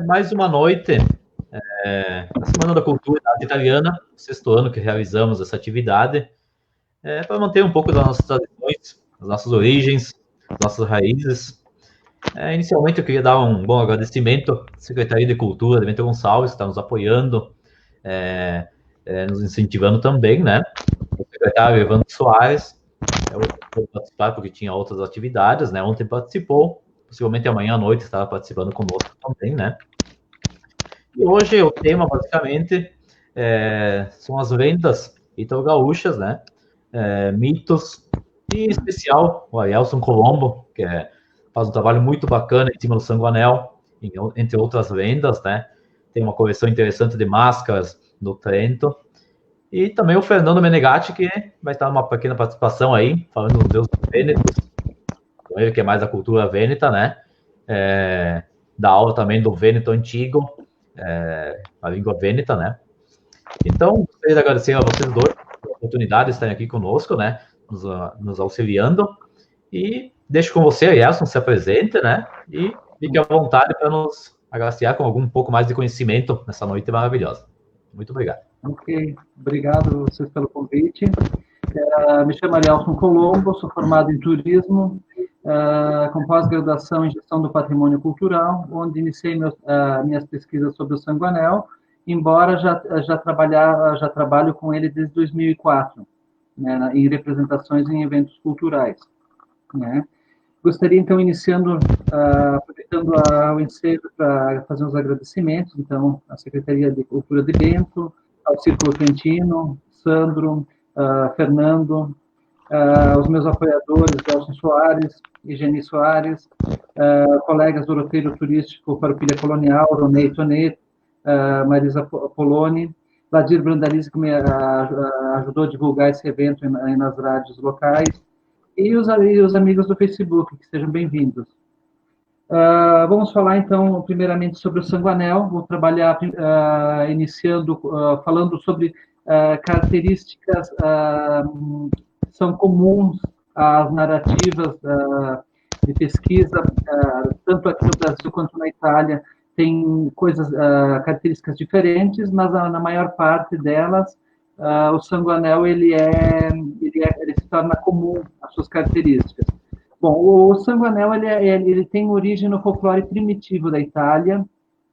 Mais uma noite na Semana da Cultura e Arte Italiana, sexto ano que realizamos essa atividade, para manter um pouco das nossas tradições, das nossas origens, das nossas raízes. Inicialmente, eu queria dar um bom agradecimento à Secretaria de Cultura de Bento Gonçalves, que está nos apoiando, nos incentivando também, né? O secretário Evandro Soares, eu vou participar porque tinha outras atividades, né? Ontem participou, possivelmente amanhã à noite estará participando conosco também, né? E hoje o tema, basicamente, são as lendas ítalo-gaúchas, né? Mitos, e em especial o Arielson Colombo, que faz um trabalho muito bacana em cima do Sanguanel, entre outras lendas, né? Tem uma coleção interessante de máscaras do Trento. E também o Fernando Menegatti, que vai estar numa pequena participação aí, falando dos deuses vênetos, com ele que é mais da cultura vêneta, né? Da aula também do Vêneto Antigo, a língua vêneta, né? Então, gostaria de agradecer a vocês dois pela oportunidade de estarem aqui conosco, né? Nos auxiliando. E deixo com você, Yerson, se apresente, né? E fique à vontade para nos agraciar com algum pouco mais de conhecimento nessa noite maravilhosa. Muito obrigado. Ok, obrigado a vocês pelo convite. Me chamo Arielson Colombo, sou formado em turismo, com pós-graduação em gestão do patrimônio cultural, onde iniciei minhas pesquisas sobre o Sanguanel, embora já trabalho com ele desde 2004, né, em representações em eventos culturais, né. Gostaria, então, aproveitando o ensejo para fazer uns agradecimentos, então, à Secretaria de Cultura de Bento, ao Círculo Trentino, Sandro, Fernando, os meus apoiadores, Elson Soares e Geni Soares, colegas do roteiro turístico Farroupilha Colonial, Ronei Tonet, Marisa Poloni, Vladir Brandalize, que me ajudou a divulgar esse evento nas rádios locais, e os amigos do Facebook, que sejam bem-vindos. Vamos falar, então, primeiramente sobre o Sanguanel. Vou trabalhar falando sobre características que são comuns às narrativas de pesquisa, tanto aqui no Brasil quanto na Itália, tem características diferentes, mas na maior parte delas, o Sanguanel ele se torna comum às suas características. Bom, o Sanguanel ele tem origem no folclore primitivo da Itália,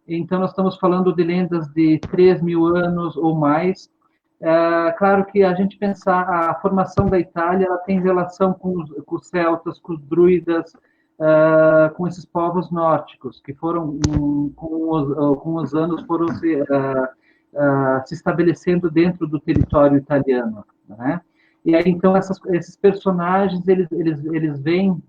então nós estamos falando de lendas de 3.000 anos ou mais. Claro que a gente pensar a formação da Itália, ela tem relação com os celtas, com os druidas, com esses povos nórdicos, que foram, com os anos, foram se estabelecendo dentro do território italiano, né? E aí, então, esses personagens, eles vêm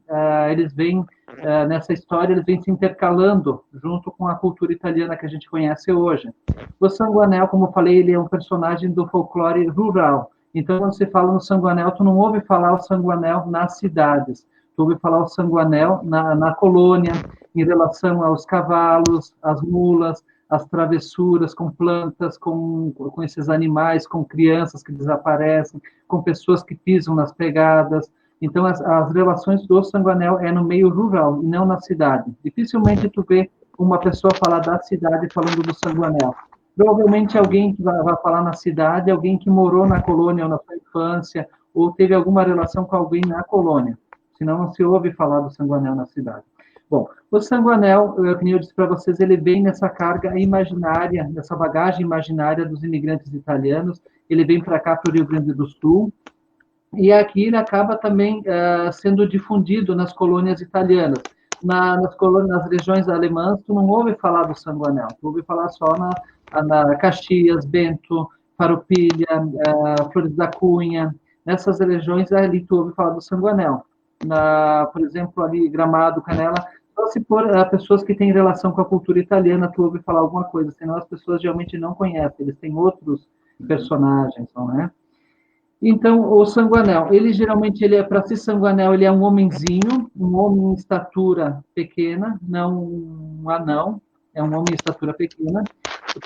nessa história, eles vêm se intercalando junto com a cultura italiana que a gente conhece hoje. O Sanguanel, como eu falei, ele é um personagem do folclore rural. Então, quando você fala no Sanguanel, tu não ouve falar o Sanguanel nas cidades, tu ouve falar o Sanguanel na colônia, em relação aos cavalos, às mulas, as travessuras com plantas, com esses animais, com crianças que desaparecem, com pessoas que pisam nas pegadas. Então, as relações do Sanguanel é no meio rural, e não na cidade. Dificilmente tu vê uma pessoa falar da cidade falando do Sanguanel. Provavelmente alguém que vai falar na cidade, alguém que morou na colônia ou na sua infância, ou teve alguma relação com alguém na colônia. Senão não se ouve falar do Sanguanel na cidade. Bom, o Sanguanel, como eu disse para vocês, ele vem nessa carga imaginária, nessa bagagem imaginária dos imigrantes italianos, ele vem para cá, para o Rio Grande do Sul, e aqui ele acaba também sendo difundido nas colônias italianas. Nas regiões alemãs, tu não ouve falar do Sanguanel, tu ouve falar só na Caxias, Bento, Farroupilha, Flores da Cunha, nessas regiões ali tu ouve falar do Sanguanel. Por exemplo, ali Gramado, Canela, só se for pessoas que têm relação com a cultura italiana, tu ouve falar alguma coisa, senão as pessoas geralmente não conhecem, eles têm outros personagens, não é? Então, o Sanguanel, para ser Sanguanel, ele é um homenzinho, um homem em estatura pequena, não um anão, é um homem em estatura pequena,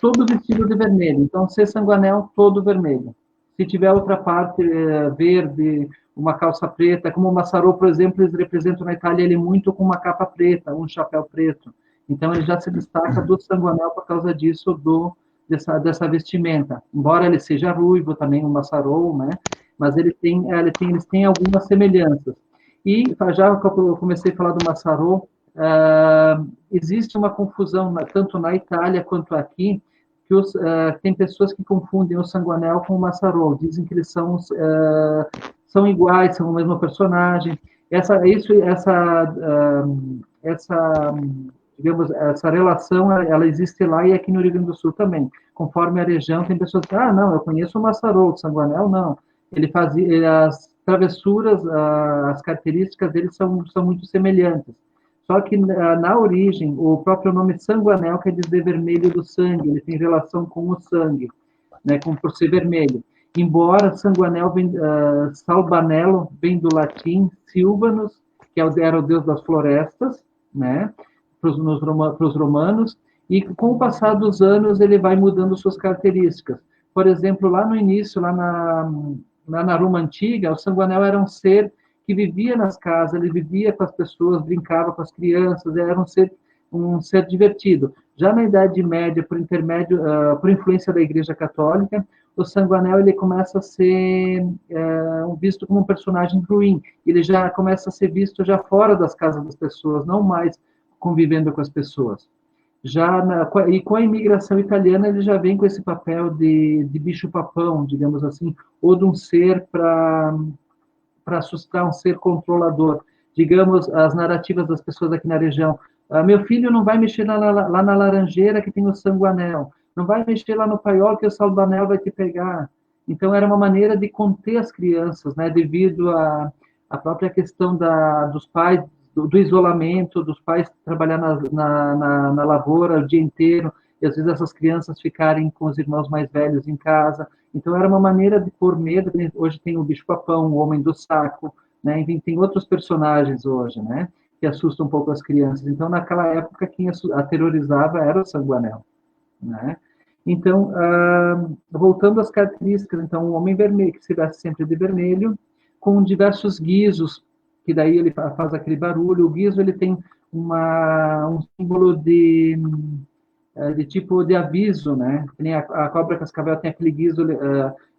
todo vestido de vermelho. Então, ser Sanguanel, todo vermelho. Se tiver outra parte verde, uma calça preta, como o Massarò, por exemplo, eles representam na Itália ele muito com uma capa preta, um chapéu preto. Então, ele já se destaca do sanguanel por causa disso, dessa vestimenta. Embora ele seja ruivo, também um maçarou, né? Mas eles têm algumas semelhanças. E já que eu comecei a falar do maçarou, existe uma confusão, tanto na Itália quanto aqui, que tem pessoas que confundem o sanguanel com o maçarou, dizem que eles são iguais, são o mesmo personagem. Digamos, essa relação, ela existe lá e aqui no Rio Grande do Sul também. Conforme a região, tem pessoas que, não, eu conheço o maçarou, o sanguanel, não. Ele fazia, as travessuras, as características dele são muito semelhantes. Só que, na origem, o próprio nome sanguanel quer dizer vermelho do sangue, ele tem relação com o sangue, né, por ser vermelho. Embora sanguanel, salbanello, vem do latim, silvanus, que era o deus das florestas, né, para os romanos, e com o passar dos anos ele vai mudando suas características. Por exemplo, lá no início, lá na Roma Antiga, o sanguanel era um ser que vivia nas casas, ele vivia com as pessoas, brincava com as crianças, era um ser divertido. Já na Idade Média, por influência da Igreja Católica, o sanguanel ele começa a ser visto como um personagem ruim. Ele já começa a ser visto já fora das casas das pessoas, não mais convivendo com as pessoas. E com a imigração italiana, ele já vem com esse papel de bicho-papão, digamos assim, ou de um ser para assustar, um ser controlador. Digamos, as narrativas das pessoas aqui na região. Meu filho não vai mexer lá na laranjeira que tem o sanguanel. Não vai mexer lá no paiol que o salbanel vai te pegar. Então, era uma maneira de conter as crianças, né, devido à própria questão dos pais, do isolamento, dos pais trabalhar na lavoura o dia inteiro, e às vezes essas crianças ficarem com os irmãos mais velhos em casa. Então, era uma maneira de pôr medo. Hoje tem o bicho-papão, o homem do saco, né? Enfim, tem outros personagens hoje, né, que assustam um pouco as crianças. Então, naquela época, quem aterrorizava era o sanguanel, né? Então, voltando às características, então, o homem vermelho, que se veste sempre de vermelho, com diversos guizos, que daí ele faz aquele barulho. O guizo, ele tem um símbolo de tipo de aviso, né? Que nem a cobra cascavel tem aquele guizo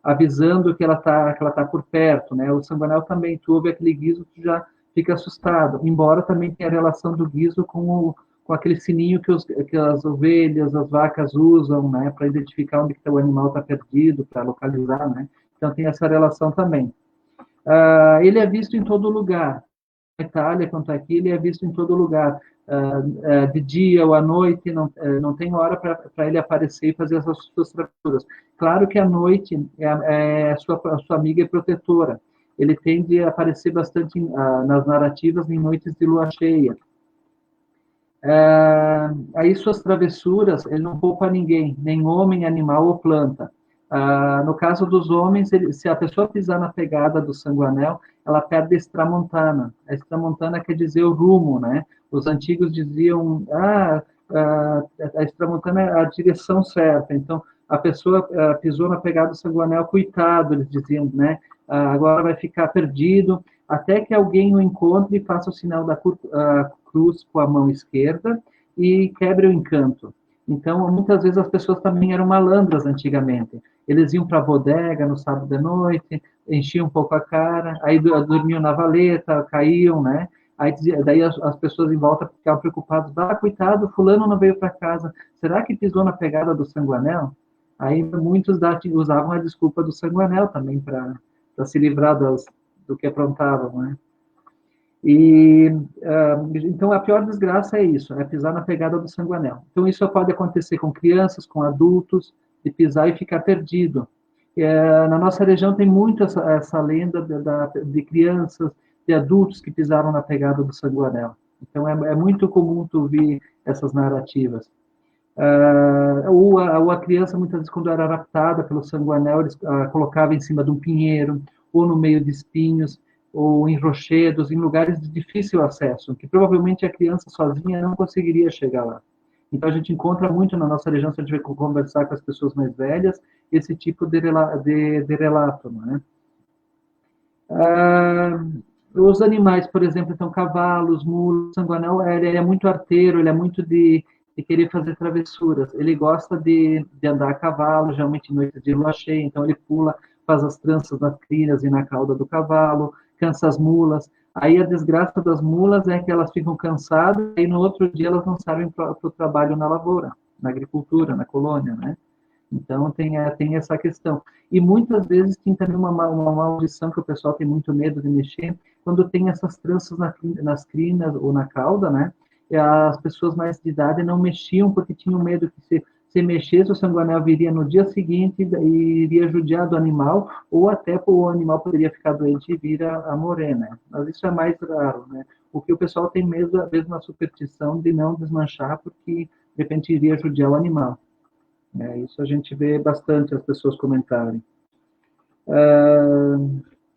avisando que ela tá por perto, né? O sanguanel também, tu ouve aquele guizo, tu já fica assustado, embora também tenha a relação do guizo com aquele sininho que as ovelhas, as vacas usam, né? Para identificar onde que o animal está perdido, para localizar, né? Então tem essa relação também. Ele é visto em todo lugar. Na Itália, quanto aqui, ele é visto em todo lugar. De dia ou à noite, não tem hora para ele aparecer e fazer essas suas travessuras. Claro que à noite a sua amiga é protetora. Ele tende a aparecer bastante nas narrativas em noites de lua cheia. Aí suas travessuras, ele não poupa ninguém, nem homem, animal ou planta. No caso dos homens, se a pessoa pisar na pegada do sanguanel, ela perde a extramontana. A extramontana quer dizer o rumo, né? Os antigos diziam, a extramontana é a direção certa. Então, a pessoa pisou na pegada do sanguanel, coitado, eles diziam, né? Agora vai ficar perdido, até que alguém o encontre e faça o sinal da cruz com a mão esquerda e quebre o encanto. Então, muitas vezes as pessoas também eram malandras antigamente. Eles iam para a bodega no sábado de noite, enchiam um pouco a cara, aí dormiam na valeta, caíam, né? Daí as pessoas em volta ficavam preocupadas. Coitado, fulano não veio para casa. Será que pisou na pegada do sanguanel? Aí muitos usavam a desculpa do sanguanel também para se livrar do que aprontavam, né? Então, a pior desgraça é isso, é pisar na pegada do sanguanel. Então, isso pode acontecer com crianças, com adultos, de pisar e ficar perdido. Na nossa região tem muito essa lenda de crianças, de adultos que pisaram na pegada do sanguanel. Então, é muito comum tu ouvir essas narrativas. Ou a criança, muitas vezes, quando era raptada pelo sanguanel, eles colocavam em cima de um pinheiro, ou no meio de espinhos, ou em rochedos, em lugares de difícil acesso, que provavelmente a criança sozinha não conseguiria chegar lá. Então, a gente encontra muito na nossa região, se a gente vai conversar com as pessoas mais velhas, esse tipo de relato, né? Os animais, por exemplo, então, cavalos, mulos, sanguanel, ele é muito arteiro, ele é muito de querer fazer travessuras. Ele gosta de andar a cavalo, geralmente em noites de lua cheia, então ele pula, faz as tranças nas crinas e na cauda do cavalo, cansa as mulas. Aí a desgraça das mulas é que elas ficam cansadas e no outro dia elas não servem para o trabalho na lavoura, na agricultura, na colônia, né? Então, tem essa questão. E muitas vezes tem também uma maldição que o pessoal tem muito medo de mexer, quando tem essas tranças nas crinas ou na cauda, né? E as pessoas mais de idade não mexiam porque tinham medo que se mexesse, o sanguanel viria no dia seguinte e iria judiar do animal, ou até o animal poderia ficar doente e vir a morrer, né? Mas isso é mais raro, né? O que o pessoal tem mesmo, a mesma superstição de não desmanchar, porque de repente iria judiar o animal. Isso a gente vê bastante as pessoas comentarem.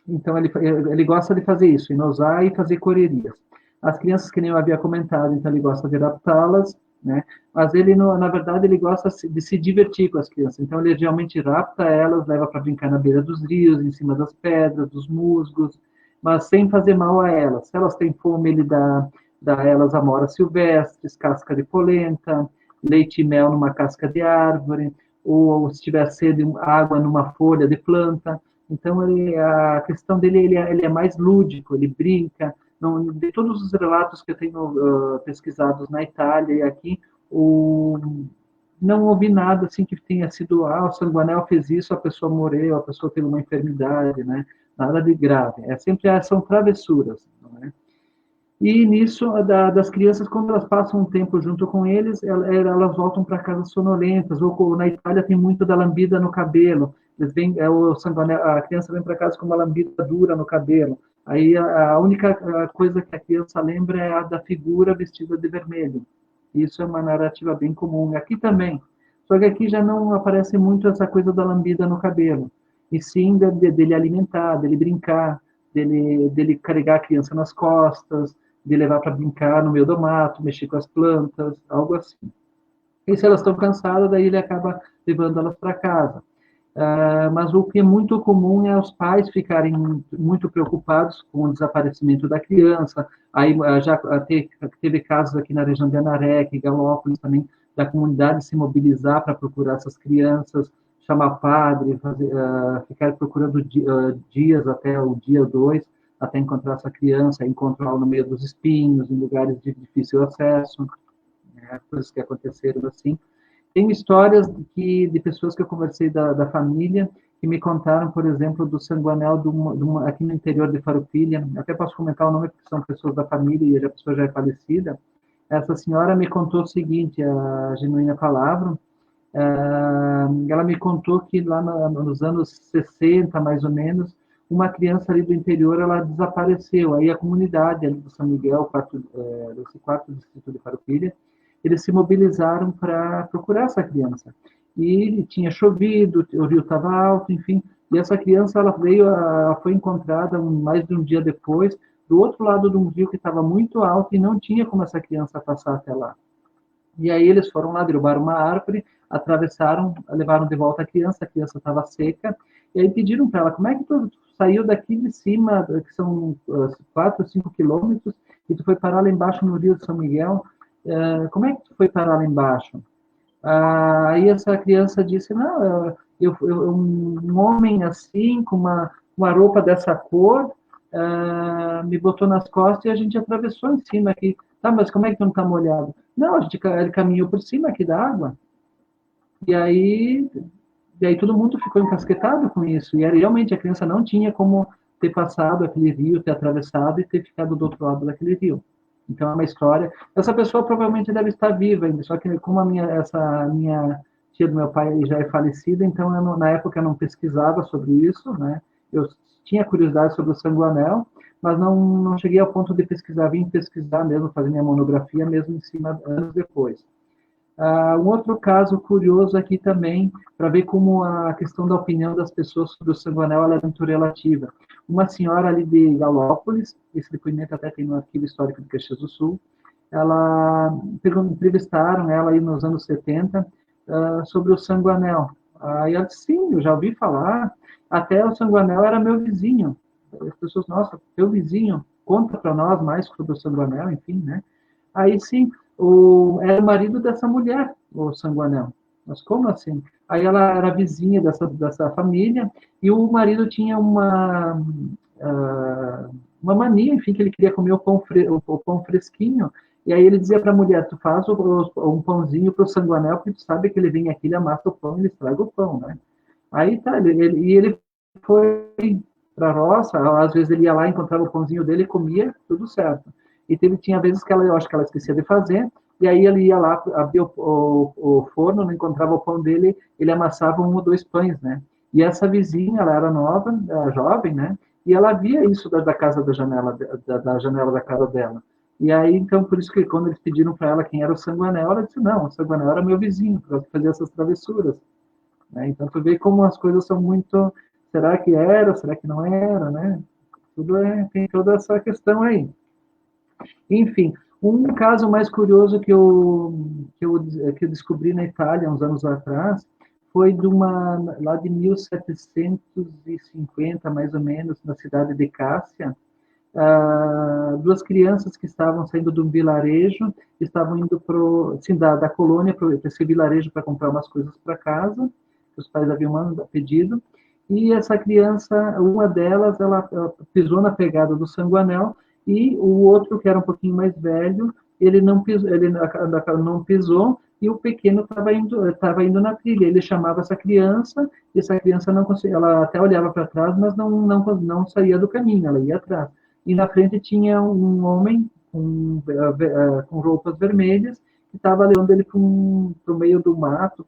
Então, ele gosta de fazer isso, inosar e fazer correrias. As crianças, que nem eu havia comentado, então ele gosta de raptá-las, né? Mas ele, na verdade, ele gosta de se divertir com as crianças. Então, ele geralmente rapta elas, leva para brincar na beira dos rios, em cima das pedras, dos musgos, mas sem fazer mal a elas. Se elas têm fome, ele dá a elas amoras silvestres, casca de polenta, leite e mel numa casca de árvore, ou se tiver sede, água numa folha de planta. Então, a questão dele, ele é mais lúdico, ele brinca. Não, de todos os relatos que eu tenho pesquisados na Itália e aqui, não ouvi nada assim que tenha sido, o sanguanel fez isso, a pessoa morreu, a pessoa teve uma enfermidade, né? Nada de grave. São travessuras, não é? E nisso, das crianças, quando elas passam um tempo junto com eles, elas voltam para casa sonolentas, ou na Itália tem muito da lambida no cabelo, a criança vem para casa com uma lambida dura no cabelo, aí a única coisa que a criança lembra é a da figura vestida de vermelho. Isso é uma narrativa bem comum, e aqui também, só que aqui já não aparece muito essa coisa da lambida no cabelo, e sim dele alimentar, dele brincar, dele carregar a criança nas costas, de levar para brincar no meio do mato, mexer com as plantas, algo assim. E se elas estão cansadas, daí ele acaba levando elas para casa. Mas o que é muito comum é os pais ficarem muito preocupados com o desaparecimento da criança. Aí já teve casos aqui na região de Anarec, Galópolis também, da comunidade se mobilizar para procurar essas crianças, chamar padre, ficar procurando dias até o dia 2, até encontrar essa criança, encontrá-la no meio dos espinhos, em lugares de difícil acesso, coisas que aconteceram assim. Tem histórias de pessoas que eu conversei da família, que me contaram, por exemplo, do sanguanel aqui no interior de Farroupilha. Até posso comentar o nome, porque são pessoas da família e a pessoa já é falecida. Essa senhora me contou o seguinte, a Genuína Palavra, ela me contou que lá nos anos 60, mais ou menos, uma criança ali do interior, ela desapareceu. Aí a comunidade ali do São Miguel, desse quarto distrito de Farroupilha, eles se mobilizaram para procurar essa criança. E tinha chovido, o rio estava alto, enfim, e essa criança ela foi encontrada mais de um dia depois, do outro lado de um rio que estava muito alto e não tinha como essa criança passar até lá. E aí eles foram lá, derrubaram uma árvore, atravessaram, levaram de volta a criança estava seca, e aí pediram para ela, como é que tu saiu daqui de cima, que são 4, 5 quilômetros, e tu foi parar lá embaixo no rio de São Miguel? Como é que tu foi parar lá embaixo? Aí essa criança disse, não, um homem assim, com uma roupa dessa cor, me botou nas costas e a gente atravessou em cima aqui. Tá, mas como é que tu não está molhado? Não, ele caminhou por cima aqui da água. E aí todo mundo ficou encasquetado com isso. E realmente a criança não tinha como ter passado aquele rio, ter atravessado e ter ficado do outro lado daquele rio. Então é uma história. Essa pessoa provavelmente deve estar viva ainda, só que como essa minha tia do meu pai já é falecida, então na época eu não pesquisava sobre isso, né? Eu tinha curiosidade sobre o sanguanel, mas não cheguei ao ponto de pesquisar, vim pesquisar mesmo, fazer minha monografia mesmo em cima anos depois. Um outro caso curioso aqui também, para ver como a questão da opinião das pessoas sobre o sanguanel ela é muito relativa. Uma senhora ali de Galópolis, esse depoimento até tem no Arquivo Histórico de Caxias do Sul, entrevistaram ela aí nos anos 70 sobre o sanguanel. Aí ela disse, sim, eu já ouvi falar, até o sanguanel era meu vizinho. As pessoas, nossa, teu vizinho, conta para nós mais sobre o Sanguanel, enfim, né? Aí sim, era o marido dessa mulher, o Sanguanel. Mas como assim? Aí ela era vizinha dessa família e o marido tinha uma mania, enfim, que ele queria comer o pão fresquinho. E aí ele dizia para a mulher, tu faz um pãozinho para o Sanguanel, porque tu sabe que ele vem aqui, ele amassa o pão, ele estraga o pão, né? Aí tá, ele foi para a roça, às vezes ele ia lá, encontrava o pãozinho dele e comia, tudo certo. E tinha vezes que eu acho que ela esquecia de fazer, e aí ele ia lá, abria o forno, não encontrava o pão dele, ele amassava 1 ou 2 pães, né? E essa vizinha, ela era nova, jovem, né? E ela via isso da casa da janela, da janela da casa dela. E aí, então, por isso que quando eles pediram para ela quem era o Sanguanel, ela disse, não, o Sanguanel era meu vizinho, para fazer essas travessuras. Né? Então, tu vê como as coisas são muito... Será que era? Será que não era? Né? Tem toda essa questão aí. Enfim, um caso mais curioso que eu descobri na Itália, uns anos atrás, foi lá de 1750, mais ou menos, na cidade de Cássia, 2 crianças que estavam saindo de um vilarejo, estavam indo assim, da colônia para esse vilarejo para comprar umas coisas para casa, que os pais haviam pedido, e essa criança, uma delas, ela pisou na pegada do Sanguanel, e o outro, que era um pouquinho mais velho, ele não pisou, e o pequeno estava indo na trilha. Ele chamava essa criança, e essa criança não conseguia, ela até olhava para trás, mas não saía do caminho, ela ia atrás. E na frente tinha um homem com roupas vermelhas, que estava levando ele para o meio do mato,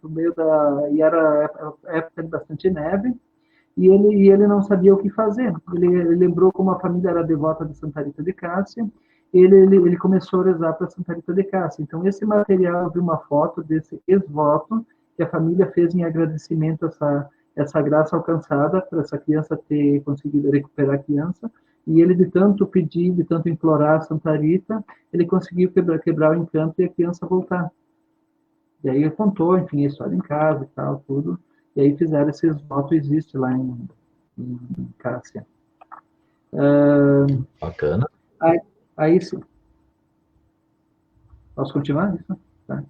e era época de bastante neve, e ele não sabia o que fazer. Ele lembrou como a família era devota de Santa Rita de Cássia, ele começou a rezar para Santa Rita de Cássia. Então, esse material, eu vi uma foto desse ex-voto que a família fez em agradecimento a essa graça alcançada, para essa criança ter conseguido recuperar a criança, e ele, de tanto pedir, de tanto implorar a Santa Rita, ele conseguiu quebrar o encanto e a criança voltar. E aí ele contou, enfim, a história em casa e tal, tudo. E aí fizeram esses votos, existe lá em Cássia. Bacana. Aí sim. Posso continuar? Isso? Tá.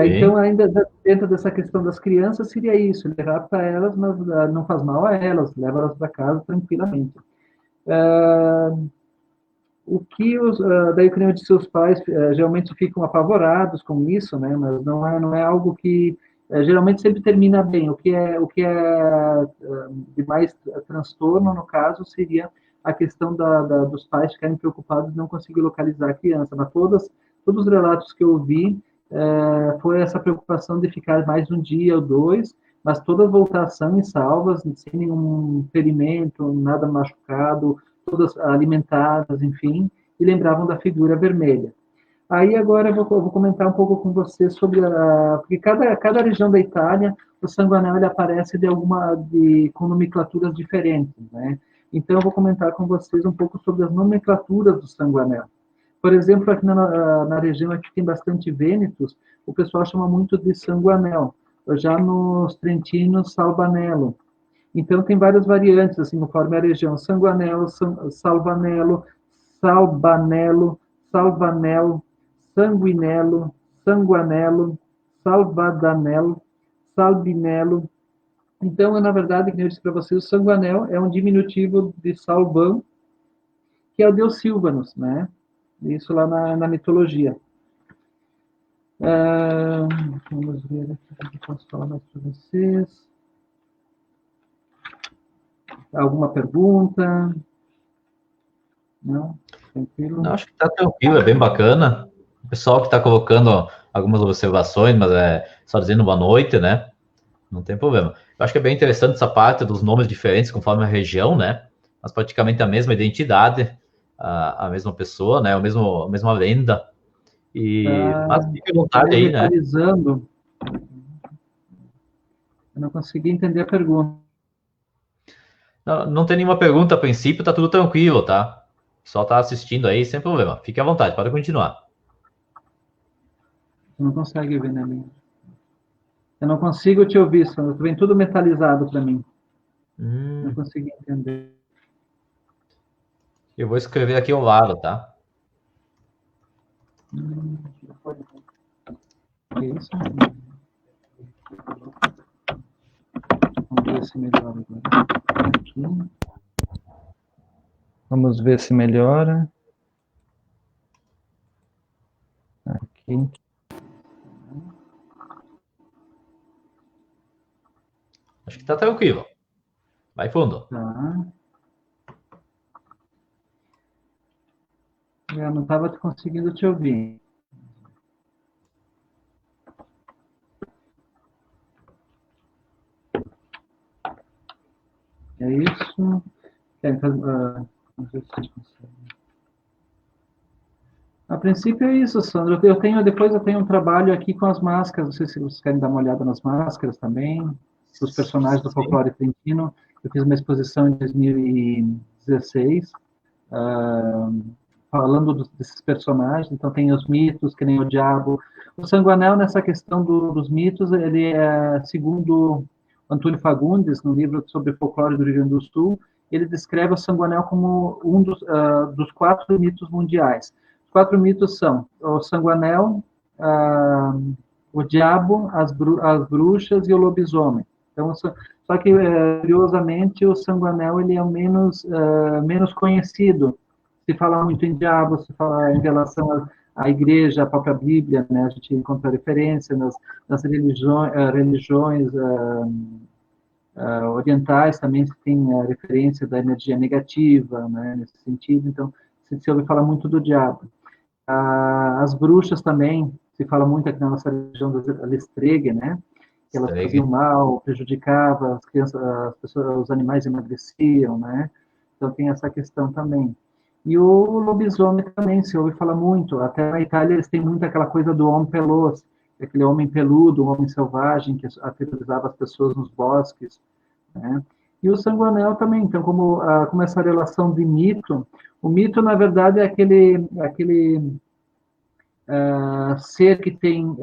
Então, ainda dentro dessa questão das crianças, seria isso, levar para elas, mas não faz mal a elas, leva elas para casa tranquilamente. O que daí, como eu disse, os pais geralmente ficam apavorados com isso, né? Mas não é algo que geralmente sempre termina bem. O que é de mais transtorno, no caso, seria a questão dos pais ficarem preocupados e não conseguir localizar a criança. Mas todos os relatos que eu vi foi essa preocupação de ficar mais um dia ou 2, mas todas voltar sãs e salvas, sem nenhum ferimento, nada machucado, todas alimentadas, enfim, e lembravam da figura vermelha. Aí agora eu vou comentar um pouco com você sobre porque cada região da Itália, o Sanguanel ele aparece com nomenclaturas diferentes, né? Então eu vou comentar com vocês um pouco sobre as nomenclaturas do Sanguanel. Por exemplo, aqui na região aqui tem bastante vênetos, o pessoal chama muito de Sanguanel. Já nos trentinos, Salbanello. Então, tem várias variantes, assim, conforme a região. Sanguanello, Salvanello, Salbanello, Salvanello, Sanguinello, Sanguanello, Salvadanello, Salbinello. Então, na verdade, como eu disse para vocês, o Sanguanel é um diminutivo de Salvan, que é o deus Silvanus, né? Isso lá na mitologia. Vamos ver aqui o que eu posso falar mais para vocês. Alguma pergunta? Não? Tranquilo? Não, acho que está tranquilo, é bem bacana. O pessoal que está colocando algumas observações, mas só dizendo boa noite, né? Não tem problema. Eu acho que é bem interessante essa parte dos nomes diferentes conforme a região, né? Mas praticamente a mesma identidade, a mesma pessoa, né? A mesma lenda. Mas fique à vontade aí, né? Localizando. Eu não consegui entender a pergunta. Não tem nenhuma pergunta a princípio, tá tudo tranquilo, tá? Só tá assistindo aí, sem problema. Fique à vontade, pode continuar. Você não consegue ver, né, minha? Eu não consigo te ouvir, vem tudo metalizado para mim. Não consegui entender. Eu vou escrever aqui ao lado, tá? Isso. Vamos ver se melhora agora. Aqui. Vamos ver se melhora. Aqui. Acho que tá tranquilo. Vai fundo. Tá. Eu não estava conseguindo te ouvir. É isso. Vamos ver se a gente consegue. A princípio é isso, Sandro. Depois eu tenho um trabalho aqui com as máscaras. Não sei se vocês querem dar uma olhada nas máscaras também, dos personagens do folclore trentino. Eu fiz uma exposição em 2016, falando desses personagens. Então tem os mitos, que nem o diabo. O Sanguanel, nessa questão dos mitos, ele é, segundo Antônio Fagundes, no livro sobre folclore do Rio Grande do Sul, ele descreve o Sanguanel como um dos 4 mitos mundiais. Os 4 mitos são o Sanguanel, o diabo, as bruxas e o lobisomem. Então, só que, curiosamente, o Sanguanel ele é o menos conhecido. Se fala muito em diabo, se fala em relação à igreja, à própria Bíblia, né? A gente encontra referência nas religiões orientais também se tem a referência da energia negativa, né? Nesse sentido. Então, se ouve falar muito do diabo. As bruxas também, se fala muito aqui na nossa região da Lestrega, né? Que elas faziam mal, prejudicavam as crianças, as pessoas, os animais emagreciam, né? Então tem essa questão também. E o lobisomem também se ouve falar muito. Até na Itália eles têm muito aquela coisa do homem peloso, aquele homem peludo, o homem selvagem que aterrorizava as pessoas nos bosques, né? E o Sanguanel também. Então, como essa relação de mito, o mito na verdade é aquele ser que tem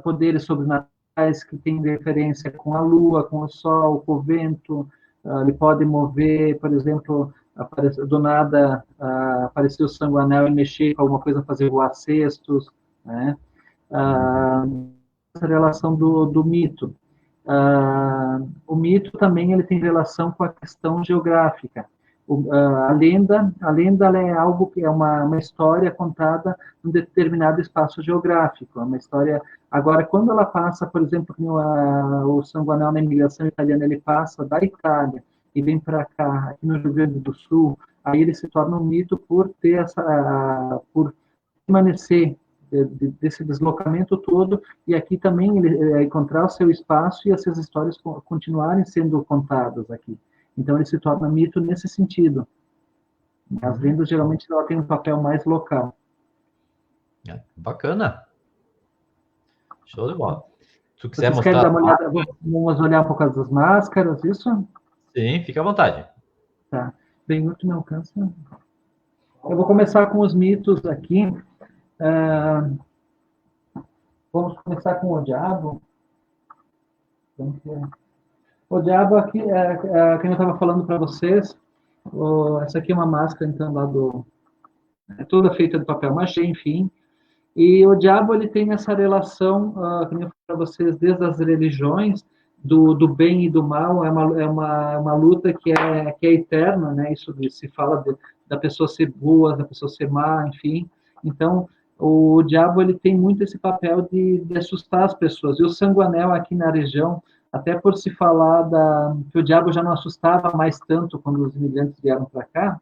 poderes sobrenaturais, que tem referência com a lua, com o sol, com o vento. Ele pode mover, por exemplo, do nada aparecer o Sanguanel e mexer com alguma coisa, fazer voar cestos, né? Essa relação do mito. O mito também ele tem relação com a questão geográfica. A lenda ela é algo que é uma história contada em um determinado espaço geográfico, é uma história. Agora, quando ela passa, por exemplo, o Sanguanel na imigração italiana, ele passa da Itália e vem para cá, aqui no Rio Grande do Sul, aí ele se torna um mito por ter por permanecer desse deslocamento todo, e aqui também ele encontrar o seu espaço e essas histórias continuarem sendo contadas aqui. Então ele se torna mito nesse sentido. As lendas geralmente ela tem um papel mais local. Bacana. Show de bola. Se vocês querem dar uma olhada, vamos olhar um pouco das máscaras, isso? Sim, fica à vontade. Tá. Bem, muito me alcança. Eu vou começar com os mitos aqui. Vamos começar com o diabo. O diabo aqui, que eu estava falando para vocês, essa aqui é uma máscara, então, lá é toda feita de papel machê, enfim. E o diabo, ele tem essa relação, que eu falei para vocês, desde as religiões, do bem e do mal, é uma luta que é eterna, né? Isso se fala da pessoa ser boa, da pessoa ser má, enfim. Então, o diabo, ele tem muito esse papel de assustar as pessoas. E o Sanguanel, aqui na região, até por se falar que o diabo já não assustava mais tanto quando os imigrantes vieram para cá,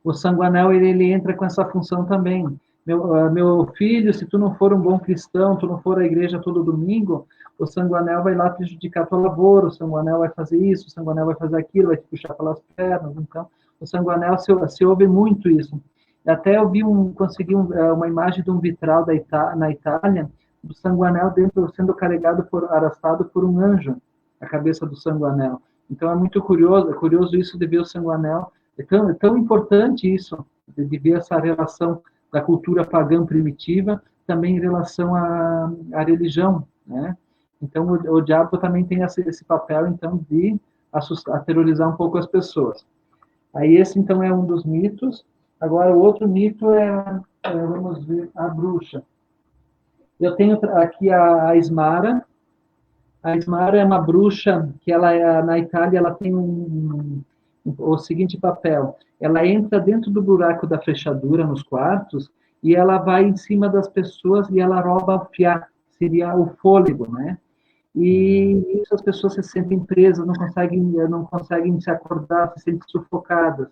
o Sanguanel ele entra com essa função também. Meu filho, se tu não for um bom cristão, tu não for à igreja todo domingo, o Sanguanel vai lá prejudicar a tua lavoura, o Sanguanel vai fazer isso, o Sanguanel vai fazer aquilo, vai te puxar pelas pernas. Então, o Sanguanel se ouve muito isso. Até eu consegui uma imagem de um vitral na Itália, do Sanguanel dentro sendo arrastado por um anjo, a cabeça do Sanguanel. Então é muito curioso isso de ver o Sanguanel. É tão importante isso, de ver essa relação da cultura pagã primitiva também em relação à religião, né? Então o diabo também tem esse papel então de aterrorizar um pouco as pessoas. Aí esse, então, é um dos mitos. Agora, o outro mito vamos ver, a bruxa. Eu tenho aqui a Ismara. A Ismara é uma bruxa que na Itália, ela tem o seguinte papel. Ela entra dentro do buraco da fechadura, nos quartos, e ela vai em cima das pessoas e ela rouba o fiar, seria o fôlego, né? E isso as pessoas se sentem presas, não conseguem se acordar, se sentem sufocadas.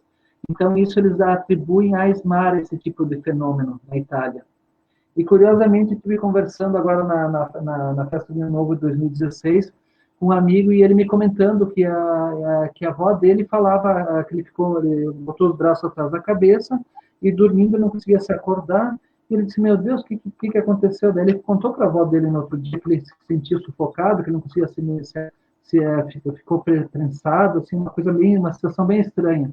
Então, isso eles atribuem a Ismara, esse tipo de fenômeno na Itália. E, curiosamente, estive conversando agora na festa de Ano Novo de 2016 com um amigo, e ele me comentando que a avó dele falava que ele botou os braços atrás da cabeça e dormindo não conseguia se acordar. E ele disse, meu Deus, o que aconteceu? Daí ele contou para a avó dele no outro dia que ele se sentia sufocado, que não conseguia ficou prensado, assim, uma situação bem estranha.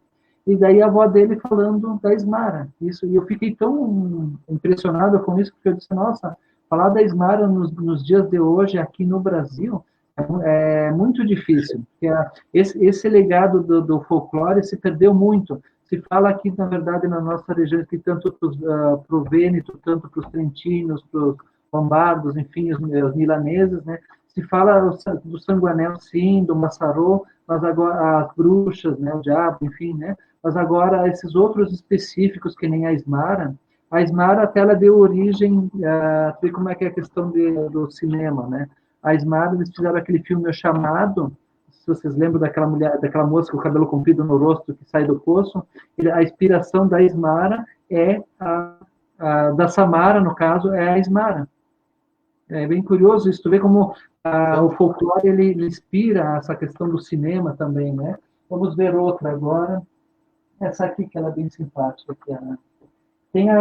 E daí a avó dele falando da Ismara. Isso, e eu fiquei tão impressionado com isso, porque eu disse, nossa, falar da Ismara nos dias de hoje, aqui no Brasil, é muito difícil. Porque esse legado do folclore se perdeu muito. Se fala aqui, na verdade, na nossa região, que tanto para o Vêneto, tanto para os trentinos, para os lombardos, enfim, os milaneses, né? Se fala do Sanguanel, sim, do Massarô, mas agora as bruxas, né, o diabo, enfim, né? Mas agora, esses outros específicos, que nem a Ismara até ela deu origem, ver como é que é a questão do cinema, né? A Ismara, eles fizeram aquele filme O Chamado, se vocês lembram daquela mulher, daquela moça com o cabelo comprido no rosto que sai do poço, a inspiração da Ismara é da Samara, no caso, é a Ismara. É bem curioso isso, tu vê como o folclore ele inspira essa questão do cinema também, né? Vamos ver outra agora. Essa aqui, que ela é bem simpática.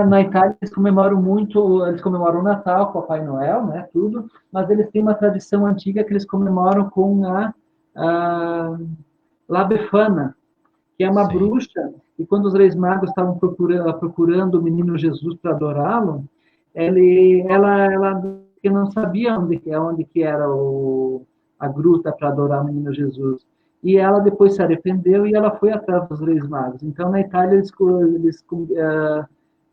Na Itália, eles comemoram o Natal, Papai Noel, né, tudo, mas eles têm uma tradição antiga que eles comemoram com La Befana, que é uma Sim. bruxa, e quando os Reis Magos estavam procurando o menino Jesus para adorá-lo, ela que não sabia onde que era a gruta para adorar o menino Jesus. E ela depois se arrependeu e ela foi atrás dos Reis Magos. Então, na Itália, eles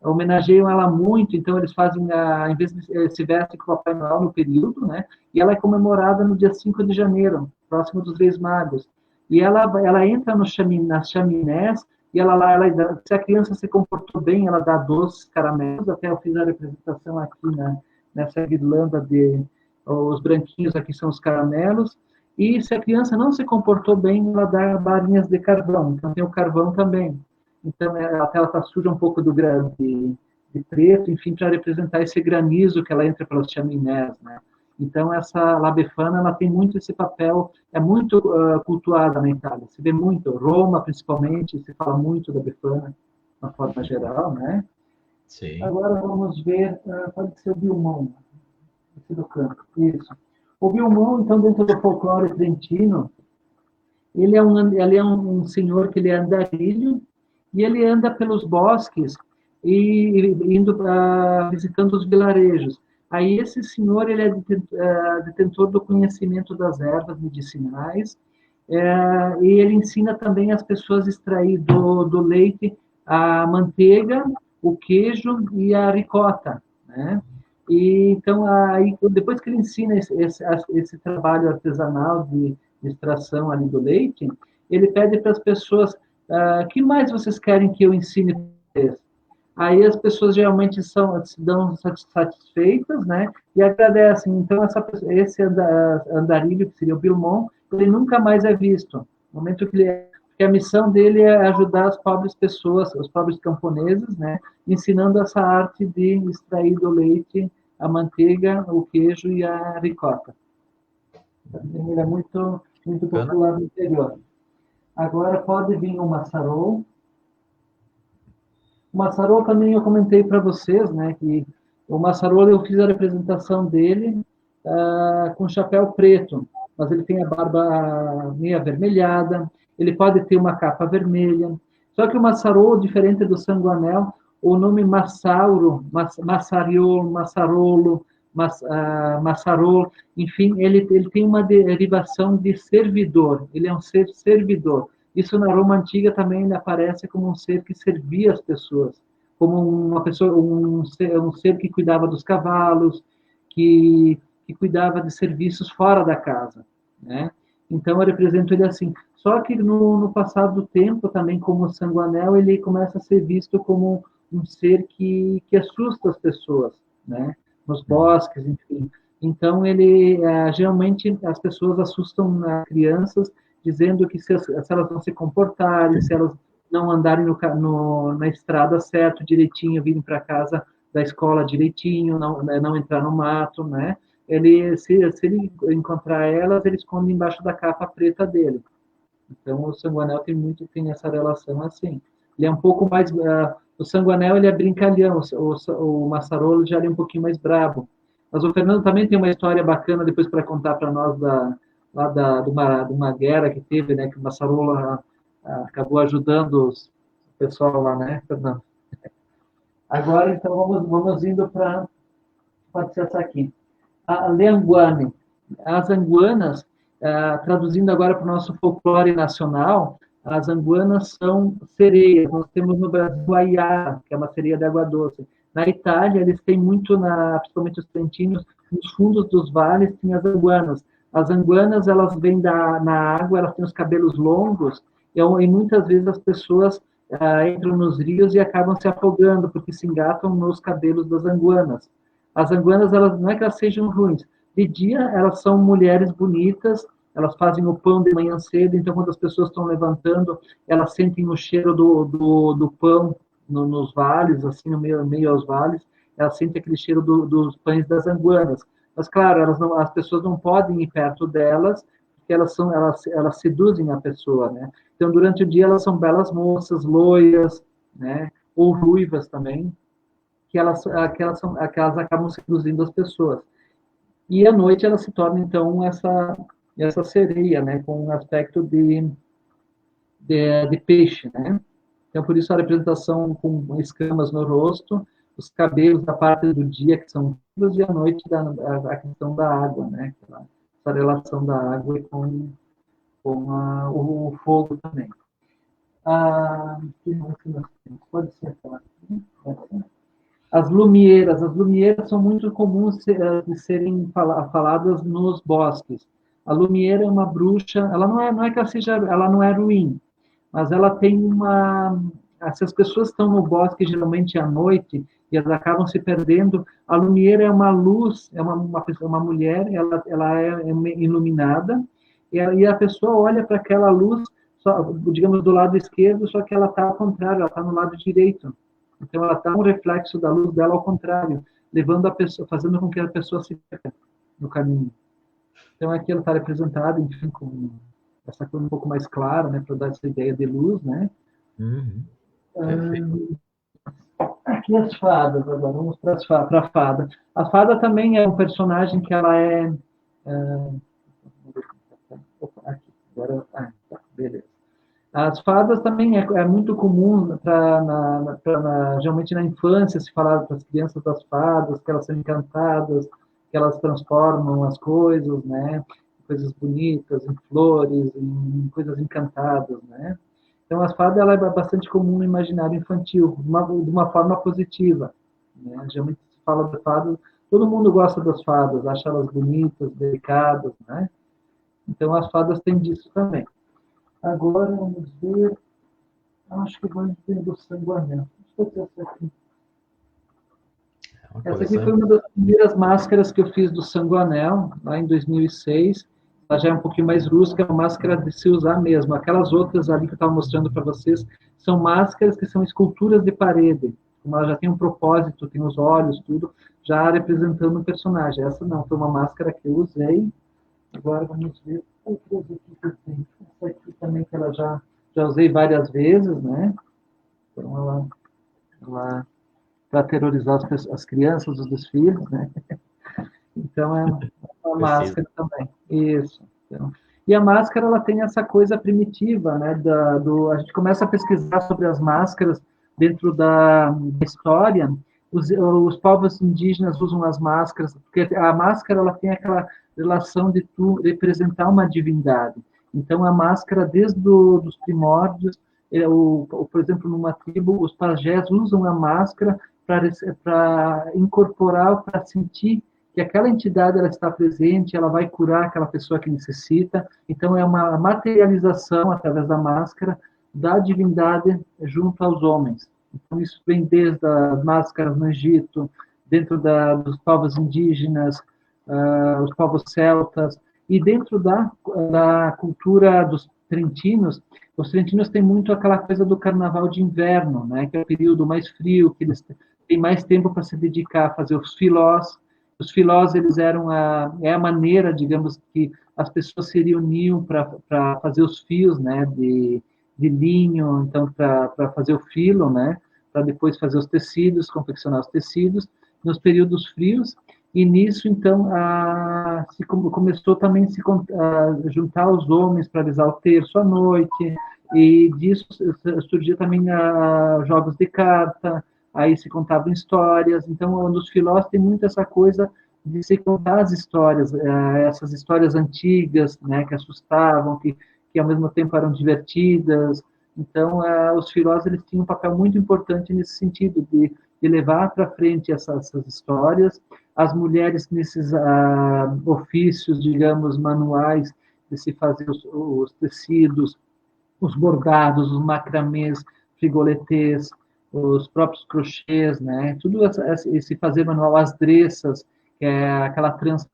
homenageiam ela muito, então eles fazem, em vez de se vestem com o Papai Noel no período, né? E ela é comemorada no dia 5 de janeiro, próximo dos Reis Magos. E ela entra nas chaminés, e se a criança se comportou bem, ela dá doces, caramelos, até eu fiz a representação aqui nessa guirlanda os branquinhos aqui são os caramelos, e se a criança não se comportou bem, ela dá balinhas de carvão, então tem o carvão também. Então, até ela está suja um pouco de preto, enfim, para representar esse granizo que ela entra pelas chaminés, né? Então, essa La Befana, ela tem muito esse papel, é muito cultuada na Itália, se vê muito, Roma, principalmente, se fala muito da Befana, de uma forma geral, né? Sim. Agora vamos ver, pode ser o Bilmão, esse do canto, isso. O Bilmão, então, dentro do folclore trentino, ele é um senhor que ele é andarilho, e ele anda pelos bosques e indo visitando os vilarejos. Aí esse senhor ele é detentor do conhecimento das ervas medicinais, e ele ensina também as pessoas a extrair do leite a manteiga, o queijo e a ricota, né? E então aí depois que ele ensina esse trabalho artesanal de extração ali do leite, ele pede para as pessoas que mais vocês querem que eu ensine para vocês? Aí as pessoas geralmente se dão satisfeitas, né? E agradecem. Então, esse andarilho, que seria o Bilmon, ele nunca mais é visto. No momento que a missão dele é ajudar as pobres pessoas, os pobres camponeses, né? Ensinando essa arte de extrair do leite a manteiga, o queijo e a ricota. Ele é muito, muito popular no interior. Agora pode vir o Massarol. O Massarol também eu comentei para vocês, né, que o Massarol eu fiz a representação dele com chapéu preto, mas ele tem a barba meio avermelhada, ele pode ter uma capa vermelha. Só que o Massarol, diferente do Sanguanel, o nome Massauro, Massariolo, Massarolo, Massarol, enfim, ele tem uma derivação de servidor, ele é um ser servidor. Isso na Roma antiga também aparece como um ser que servia as pessoas, como uma pessoa, um ser que cuidava dos cavalos, que cuidava de serviços fora da casa, né? Então eu represento ele assim. Só que no passar do tempo, também como Sanguanel, ele começa a ser visto como um ser que assusta as pessoas, né? Nos bosques, enfim. Então ele geralmente as pessoas assustam as crianças dizendo que se elas não se comportarem, se elas não andarem na estrada certo, direitinho, virem para casa da escola direitinho, não entrar no mato, né? Se ele encontrar elas, ele esconde embaixo da capa preta dele. Então, o Sanguanel tem essa relação assim. Ele é um pouco mais... o Sanguanel, ele é brincalhão, o Massarolo já é um pouquinho mais brabo. Mas o Fernando também tem uma história bacana depois para contar para nós de uma guerra que teve, né, que o Massarolo acabou ajudando o pessoal lá, né, Fernando? Agora, então, vamos indo para... Pode ser essa aqui. A Leanguane. As anguanas, traduzindo agora para o nosso folclore nacional, as anguanas são sereias. Nós temos no Brasil a iara, que é uma sereia de água doce. Na Itália, eles têm muito, principalmente os trentinos, nos fundos dos vales, tem as anguanas. As anguanas, elas vêm na água, elas têm os cabelos longos, e muitas vezes as pessoas entram nos rios e acabam se afogando, porque se engatam nos cabelos das anguanas. As anguanas, elas, não é que elas sejam ruins. De dia, elas são mulheres bonitas, elas fazem o pão de manhã cedo, então, quando as pessoas estão levantando, elas sentem o cheiro do pão nos vales, assim, no meio aos vales, elas sentem aquele cheiro dos pães das anguanas. Mas, claro, as pessoas não podem ir perto delas, porque elas seduzem a pessoa, né? Então, durante o dia, elas são belas moças, loiras, né? Ou ruivas também, que elas acabam seduzindo as pessoas. E à noite ela se torna, então, essa sereia, né, com um aspecto de peixe, né? Então, por isso a representação com escamas no rosto, os cabelos da parte do dia, que são vivos, e à noite a questão da água, né? Essa relação da água o fogo também. Pode ser falar. As lumieras são muito comuns de serem faladas nos bosques. A lumieira é uma bruxa, ela não é que ela não é ruim, mas ela tem se as pessoas estão no bosque geralmente à noite e elas acabam se perdendo, a lumieira é uma luz, é uma mulher, ela é iluminada e a pessoa olha para aquela luz, digamos do lado esquerdo, só que ela está ao contrário, ela está no lado direito. Então, ela está um reflexo da luz dela ao contrário, levando a pessoa, fazendo com que a pessoa se perca no caminho. Então, aqui ela está representada, enfim, com essa cor um pouco mais clara, né, para dar essa ideia de luz, né? Aqui as fadas, agora vamos para a fada. A fada também é um personagem que ela é... aqui, agora... tá, beleza. As fadas também é muito comum, geralmente na infância, se falar para as crianças das fadas, que elas são encantadas, que elas transformam as coisas, né? Coisas bonitas, em flores, em coisas encantadas, né? Então, as fadas ela é bastante comum no imaginário infantil, de uma forma positiva, né? Geralmente se fala de fadas, todo mundo gosta das fadas, acha elas bonitas, delicadas, né? Então, as fadas têm disso também. Agora, vamos ver. Acho que vamos ver do Sanguanel. Deixa eu ver essa aqui. Essa aqui foi uma das primeiras máscaras que eu fiz do Sanguanel, lá em 2006. Ela já é um pouquinho mais rústica, é uma máscara de se usar mesmo. Aquelas outras ali que eu estava mostrando para vocês são máscaras que são esculturas de parede. Como ela já tem um propósito, tem os olhos, tudo, já representando um personagem. Essa não, foi uma máscara que eu usei. Agora vamos ver outras aqui que eu tenho. Essa aqui também que ela já usei várias vezes, né? Então ela para aterrorizar as crianças dos desfiles, né? Então é uma máscara também. Isso. Então, e a máscara ela tem essa coisa primitiva, né? A gente começa a pesquisar sobre as máscaras dentro da história. Os povos indígenas usam as máscaras porque a máscara ela tem aquela relação de tu representar uma divindade. Então, a máscara, desde os primórdios, por exemplo, numa tribo, os pajés usam a máscara para incorporar, para sentir que aquela entidade ela está presente, ela vai curar aquela pessoa que necessita. Então, é uma materialização, através da máscara, da divindade junto aos homens. Então, isso vem desde as máscaras no Egito, dentro dos povos indígenas, os povos celtas, e dentro da cultura dos trentinos, os trentinos têm muito aquela coisa do carnaval de inverno, né, que é o período mais frio, que eles têm mais tempo para se dedicar a fazer os filós. Os filós, eles eram a maneira, digamos, que as pessoas se reuniam para fazer os fios, né, de linho, então, para fazer o filo, né, para depois fazer os tecidos, confeccionar os tecidos, nos períodos frios. E nisso, então, começou também a juntar os homens para alisar o terço à noite, e disso surgia também jogos de carta, aí se contavam histórias. Então, nos filós tem muito essa coisa de se contar as histórias, essas histórias antigas, né, que assustavam, que ao mesmo tempo eram divertidas. Então, os filós, eles tinham um papel muito importante nesse sentido, de levar para frente essas histórias. As mulheres nesses ofícios, digamos, manuais, de se fazer os tecidos, os bordados, os macramês, frigoletês, os próprios crochês, né? Tudo esse fazer manual, as dressas, que é aquela trança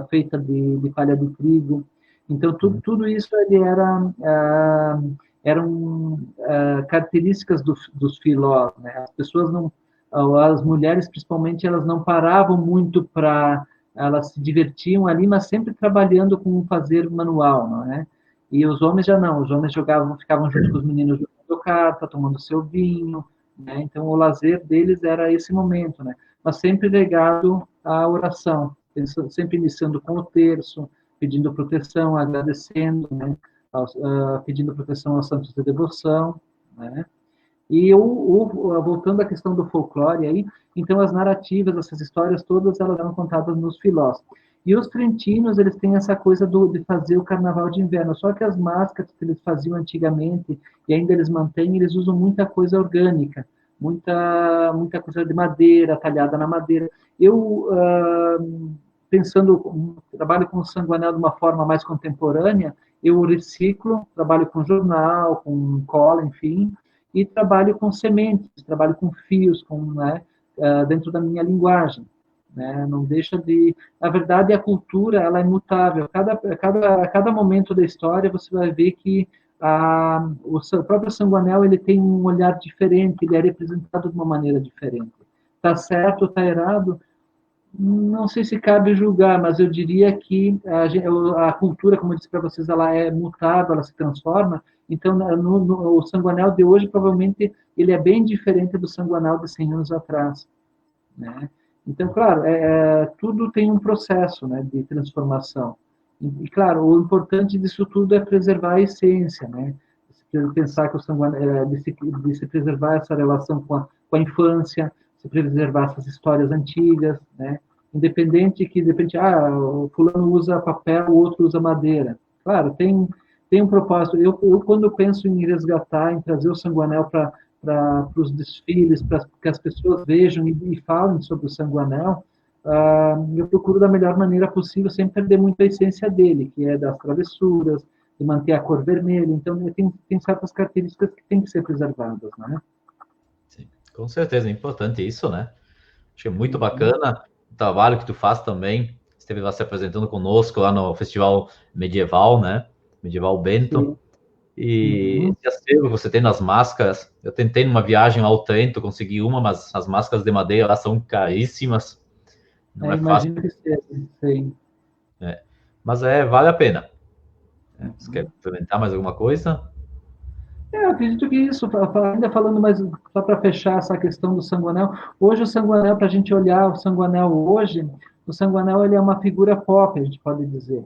feita de palha de trigo. Então, tudo isso ele eram características dos filós, né? As pessoas não, as mulheres principalmente, elas não paravam muito elas se divertiam ali, mas sempre trabalhando com um fazer manual, não é? E os homens já não, os homens ficavam junto com os meninos jogando carta, tomando seu vinho, né? Então o lazer deles era esse momento, né? Mas sempre ligado à oração, sempre iniciando com o terço, pedindo proteção, agradecendo, né? Pedindo proteção aos santos de devoção, né? E voltando à questão do folclore aí, então as narrativas, essas histórias todas, elas eram contadas nos filós. E os trentinos, eles têm essa coisa de fazer o carnaval de inverno, só que as máscaras que eles faziam antigamente, e ainda eles mantêm, eles usam muita coisa orgânica, muita coisa de madeira, talhada na madeira. Eu, trabalho com o sanguanel de uma forma mais contemporânea, eu reciclo, trabalho com jornal, com cola, enfim, e trabalho com sementes, trabalho com fios, né, dentro da minha linguagem. Né? Não deixa de... Na verdade, a cultura ela é mutável. Cada momento da história você vai ver que o próprio sanguanel ele tem um olhar diferente, ele é representado de uma maneira diferente. Está certo ou está errado? Não sei se cabe julgar, mas eu diria que a cultura, como eu disse para vocês, ela é mutável, ela se transforma. Então, o sanguanel de hoje, provavelmente, ele é bem diferente do sanguanel de 100 anos atrás. Né? Então, claro, tudo tem um processo, né, de transformação. E, claro, o importante disso tudo é preservar a essência, né? Pensar que o sanguanel, de se preservar essa relação com a infância, se preservar essas histórias antigas, né? Independente que, de repente, o fulano usa papel, o outro usa madeira. Claro, tem um propósito. Eu, quando penso em resgatar, em trazer o sanguanel para os desfiles, para que as pessoas vejam e falem sobre o sanguanel, eu procuro da melhor maneira possível, sem perder muito a essência dele, que é das travessuras, de manter a cor vermelha. Então, tem certas características que têm que ser preservadas, né? Sim, com certeza, é importante isso, né? Acho que é muito bacana o trabalho que tu faz também. Esteve lá se apresentando conosco lá no Festival Medieval, né? Medieval Bento. Sim. E esse acervo que você tem nas máscaras, eu tentei numa viagem ao Trento conseguir uma, mas as máscaras de madeira lá são caríssimas. Não é fácil. Imagino que seja, sim. Mas vale a pena. Você quer implementar mais alguma coisa? Eu acredito que isso, ainda falando mais, só para fechar essa questão do sanguanel, hoje o sanguanel, para a gente olhar o sanguanel hoje, o sanguanel ele é uma figura pop, a gente pode dizer.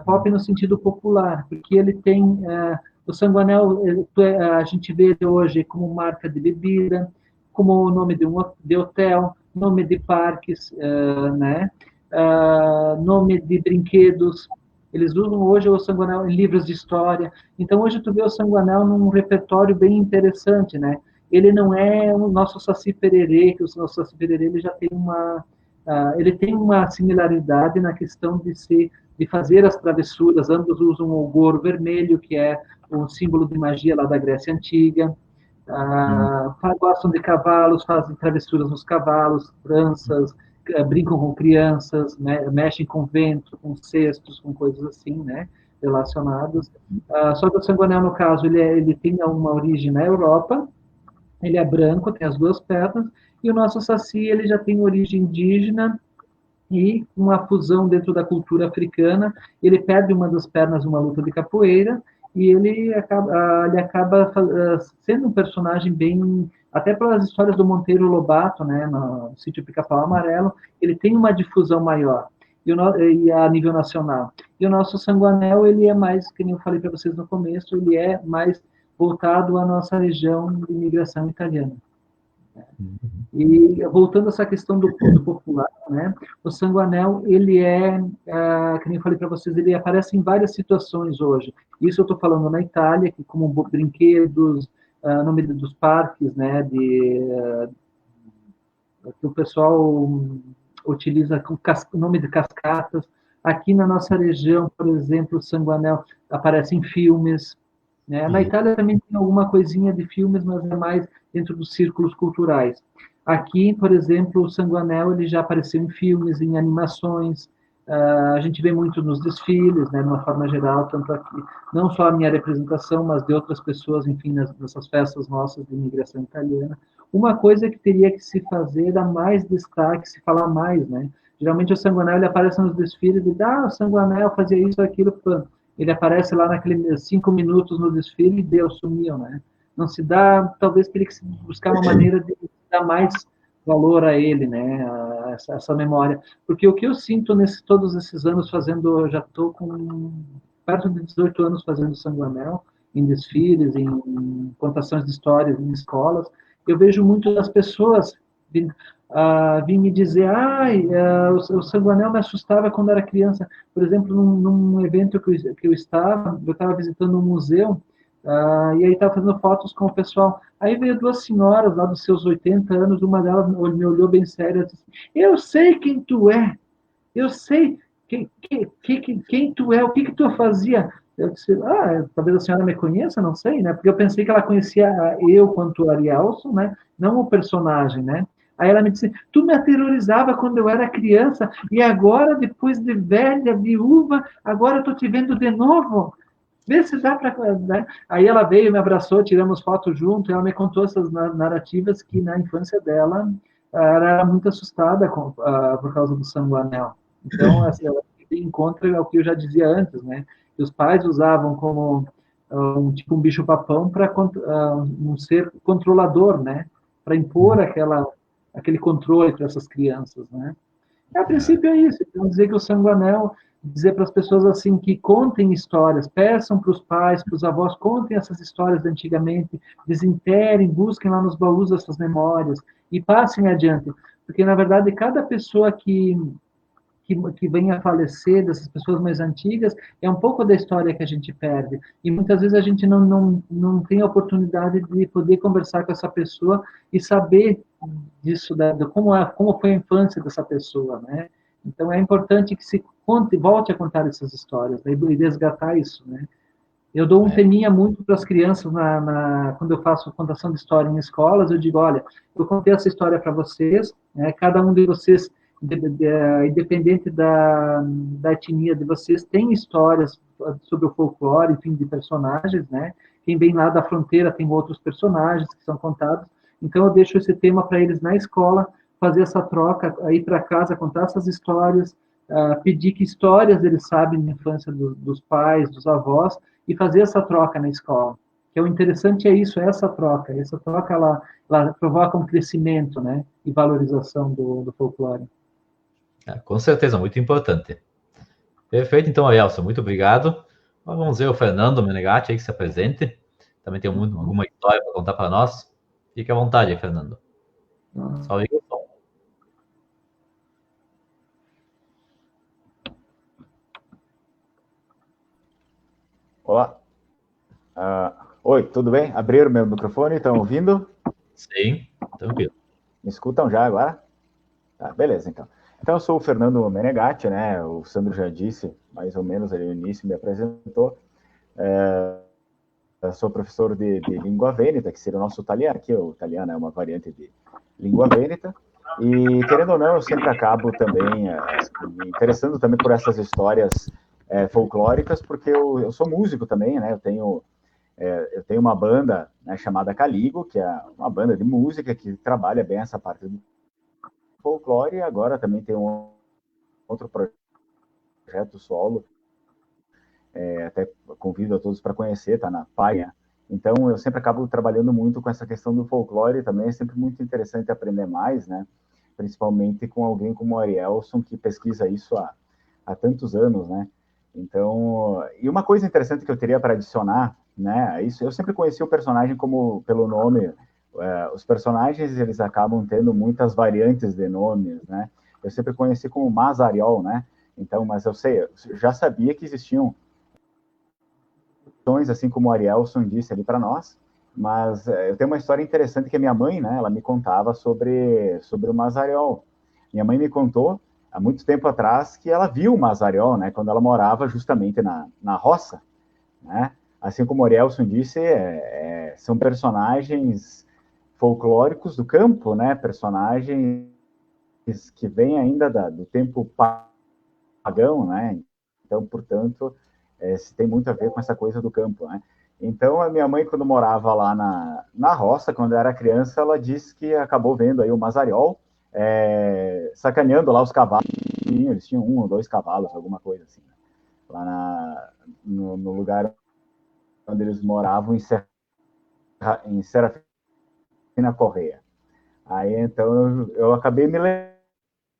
Pop no sentido popular, porque ele tem... o sanguanel, a gente vê hoje como marca de bebida, como nome de hotel, nome de parques, né? Nome de brinquedos. Eles usam hoje o sanguanel em livros de história. Então, hoje tu vê o sanguanel num repertório bem interessante, né? Ele não é o nosso Saci Pererê, que o nosso Saci Pererê ele já tem ele tem uma similaridade na questão de fazer as travessuras. Ambos usam o gorro vermelho, que é um símbolo de magia lá da Grécia Antiga. Gostam de cavalos, fazem travessuras nos cavalos, tranças, brincam com crianças, né, mexem com vento, com cestos, com coisas assim, né, relacionadas. Só que o sanguanel, no caso, ele tem uma origem na Europa, ele é branco, tem as duas pernas, e o nosso saci ele já tem origem indígena e uma fusão dentro da cultura africana. Ele perde uma das pernas numa luta de capoeira e ele acaba sendo um personagem bem, até pelas histórias do Monteiro Lobato, né, no Sítio Pica-Pau Amarelo, ele tem uma difusão maior e a nível nacional. E o nosso sanguanel, ele é mais, que nem eu falei para vocês no começo, ele é mais voltado à nossa região de imigração italiana. E voltando a essa questão do popular, né? O sanguanel, ele que nem eu falei para vocês, ele aparece em várias situações hoje. Isso eu estou falando na Itália, que como brinquedos, nome dos parques, né? Que o pessoal utiliza com o nome de cascatas. Aqui na nossa região, por exemplo, o sanguanel aparece em filmes, né? Na Itália também tem alguma coisinha de filmes, mas é mais dentro dos círculos culturais. Aqui, por exemplo, o sanguanel ele já apareceu em filmes, em animações. A gente vê muito nos desfiles, né, de uma forma geral, tanto aqui, não só a minha representação, mas de outras pessoas, enfim, nessas festas nossas de imigração italiana. Uma coisa que teria que se fazer, dar mais destaque, se falar mais, né? Geralmente o sanguanel ele aparece nos desfiles e o sanguanel fazia isso, aquilo, pronto. Ele aparece lá naqueles 5 minutos no desfile e deu, sumiu, né? Não se dá, talvez teria que se buscar uma maneira de dar mais valor a ele, né? A essa memória. Porque o que eu sinto todos esses anos fazendo, eu já estou com perto de 18 anos fazendo sanguanel, em desfiles, em contações de histórias, em escolas, eu vejo muito das pessoas vir me dizer, o sanguanel me assustava quando era criança. Por exemplo, num evento que eu estava visitando um museu, e aí estava fazendo fotos com o pessoal. Aí veio duas senhoras lá dos seus 80 anos, uma delas me olhou bem séria e disse, eu sei quem tu é, eu sei quem tu é, o que tu fazia. Eu disse, talvez a senhora me conheça, não sei, né? Porque eu pensei que ela conhecia eu quanto Arielson, né? Não o personagem, né? Aí ela me disse, tu me aterrorizava quando eu era criança e agora, depois de velha, viúva, agora eu tô te vendo de novo. Vê se dá para... Né? Aí ela veio, me abraçou, tiramos foto junto, e ela me contou essas narrativas que na infância dela ela era muito assustada por causa do sanguanel. Então, assim, ela encontra o que eu já dizia antes, né? Que os pais usavam como um bicho-papão para um ser controlador, né? Para impor aquele controle para essas crianças, né? A princípio é isso. Então, dizer que o sanguanel, dizer para as pessoas assim que contem histórias, peçam para os pais, para os avós, contem essas histórias de antigamente, desenterrem, busquem lá nos baús essas memórias e passem adiante. Porque, na verdade, cada pessoa que vem a falecer, dessas pessoas mais antigas, é um pouco da história que a gente perde. E muitas vezes a gente não tem a oportunidade de poder conversar com essa pessoa e saber disso, como foi a infância dessa pessoa, né? Então é importante que se conte, volte a contar essas histórias, né? E resgatar isso, né? Eu dou um teminha muito para as crianças quando eu faço contação de história em escolas, eu digo, olha, eu contei essa história para vocês, né? Cada um de vocês, independente da etnia de vocês, tem histórias sobre o folclore, enfim, de personagens, né? Quem vem lá da fronteira tem outros personagens que são contados, então eu deixo esse tema para eles na escola, fazer essa troca, ir para casa, contar essas histórias, pedir que histórias eles sabem na infância dos pais, dos avós, e fazer essa troca na escola. Que o interessante é isso, é essa troca. Essa troca, ela provoca um crescimento, né? E valorização do folclore. Com certeza, muito importante. Perfeito, então, Elson, muito obrigado. Vamos ver o Fernando Menegatti aí que se apresente. Também tem alguma história para contar para nós. Fique à vontade, Fernando. Só liga o som. Olá. Oi, tudo bem? Abriram meu microfone, estão ouvindo? Sim, tranquilo. Me escutam já agora? Tá, beleza, então. Então, eu sou o Fernando Menegatti, né? O Sandro já disse, mais ou menos ali no início, me apresentou. Eu sou professor de língua vêneta, que seria o nosso italiano. Aqui o italiano é uma variante de língua vêneta. E, querendo ou não, eu sempre acabo também me interessando também por essas histórias folclóricas, porque eu sou músico também, né? Eu tenho uma banda, né, chamada Caligo, que é uma banda de música que trabalha bem essa parte do folclore, e agora também tem um outro projeto solo, até convido a todos para conhecer, tá na Paia. Então, eu sempre acabo trabalhando muito com essa questão do folclore, também é sempre muito interessante aprender mais, né? Principalmente com alguém como o Arielson, que pesquisa isso há tantos anos, né? Então, e uma coisa interessante que eu teria para adicionar, né? Isso, eu sempre conheci o personagem como pelo nome. Os personagens eles acabam tendo muitas variantes de nomes, né? Eu sempre conheci como Mazariol, né? Então, mas eu já sabia que existiam assim como o Arielson disse ali para nós, mas eu tenho uma história interessante que a minha mãe, né, ela me contava sobre o Mazariol. Minha mãe me contou, há muito tempo atrás, que ela viu o Mazariol, né, quando ela morava justamente na roça, né? Assim como o Arielson disse, são personagens folclóricos do campo, né, personagens que vêm ainda do tempo pagão, né? Então, portanto, tem muito a ver com essa coisa do campo, né? Então, a minha mãe, quando morava lá na roça, quando era criança, ela disse que acabou vendo aí o Mazariol sacaneando lá os cavalos. Eles tinham 1 ou 2 cavalos, alguma coisa assim, né? Lá no lugar onde eles moravam, em Serafina Correia. Aí, então, eu acabei me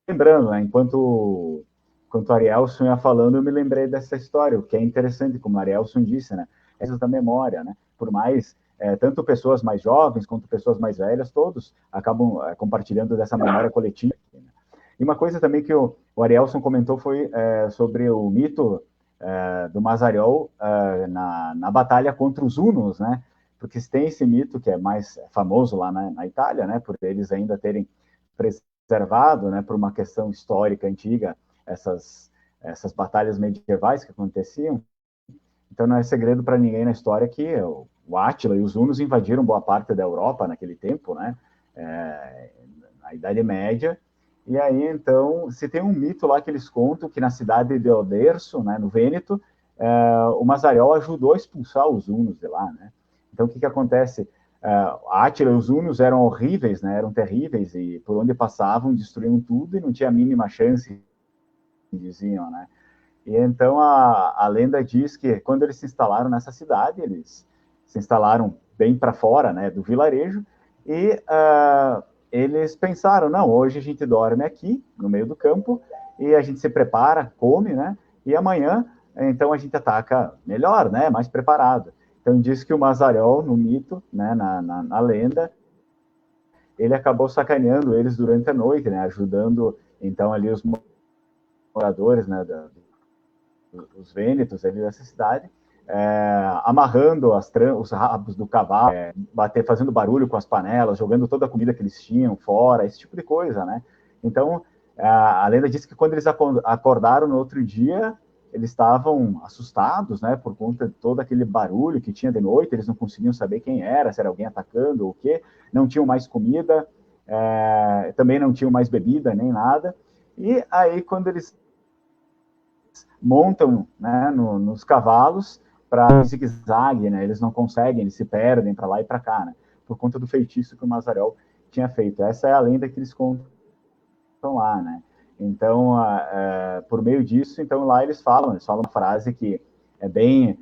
lembrando, né? Enquanto o Arielson ia falando, eu me lembrei dessa história, o que é interessante, como o Arielson disse, né? Essas da memória, né? Por mais, tanto pessoas mais jovens quanto pessoas mais velhas, todos acabam compartilhando dessa memória coletiva. Né? E uma coisa também que o Arielson comentou foi sobre o mito do Mazariol na batalha contra os hunos, né? Porque tem esse mito que é mais famoso lá na Itália, né? Por eles ainda terem preservado, né, por uma questão histórica antiga, essas batalhas medievais que aconteciam. Então não é segredo para ninguém na história que o Átila e os hunos invadiram boa parte da Europa naquele tempo, né, na Idade Média. E aí, então, se tem um mito lá que eles contam que na cidade de Oderzo, né, no Vêneto, o Mazariol ajudou a expulsar os hunos de lá, né? Então, o que acontece? Átila e os hunos eram horríveis, né? Eram terríveis e por onde passavam destruíam tudo e não tinha a mínima chance, diziam, né? E então a lenda diz que quando eles se instalaram nessa cidade, eles se instalaram bem para fora, né, do vilarejo e eles pensaram, não, hoje a gente dorme aqui no meio do campo e a gente se prepara, come, né? E amanhã então a gente ataca melhor, né? Mais preparado. Então diz que o Mazariol, no mito, né, na lenda, ele acabou sacaneando eles durante a noite, né? Ajudando então ali os moradores, né? Os vênetos ali dessa cidade, amarrando os rabos do cavalo, fazendo barulho com as panelas, jogando toda a comida que eles tinham fora, esse tipo de coisa, né? Então, a lenda diz que quando eles acordaram no outro dia, eles estavam assustados, né, por conta de todo aquele barulho que tinha de noite, eles não conseguiam saber quem era, se era alguém atacando ou o quê, não tinham mais comida, também não tinham mais bebida, nem nada, e aí quando eles montam, né, nos cavalos para zigue-zague, né? Eles não conseguem, eles se perdem para lá e para cá, né? Por conta do feitiço que o Mazariol tinha feito. Essa é a lenda que eles contam lá, né? Então, por meio disso, então lá eles falam uma frase que é bem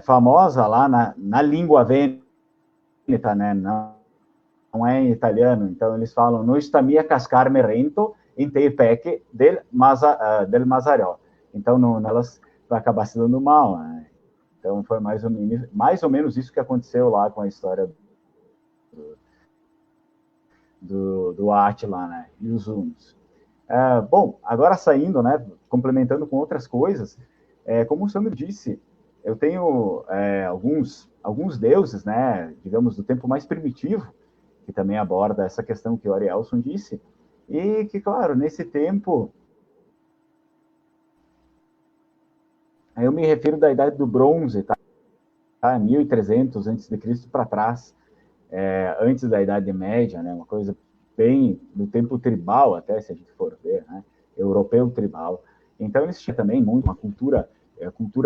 famosa lá na língua vêneta, né? Não é em italiano. Então eles falam: "No sta mia cascarme rento in te pece del Mazariol". Então, nelas vai acabar se dando mal, né? Então, foi mais ou menos isso que aconteceu lá com a história do Átila, né? E os hunos. Bom, agora saindo, né? Complementando com outras coisas, como o Sandro disse, eu tenho alguns deuses, né, digamos, do tempo mais primitivo, que também aborda essa questão que o Arielson disse, e que, claro, nesse tempo, eu me refiro da Idade do Bronze, tá? 1300 a.C. para trás, antes da Idade Média, né, uma coisa bem do tempo tribal, até se a gente for ver, né, europeu tribal. Então, eles tinham também muito uma cultura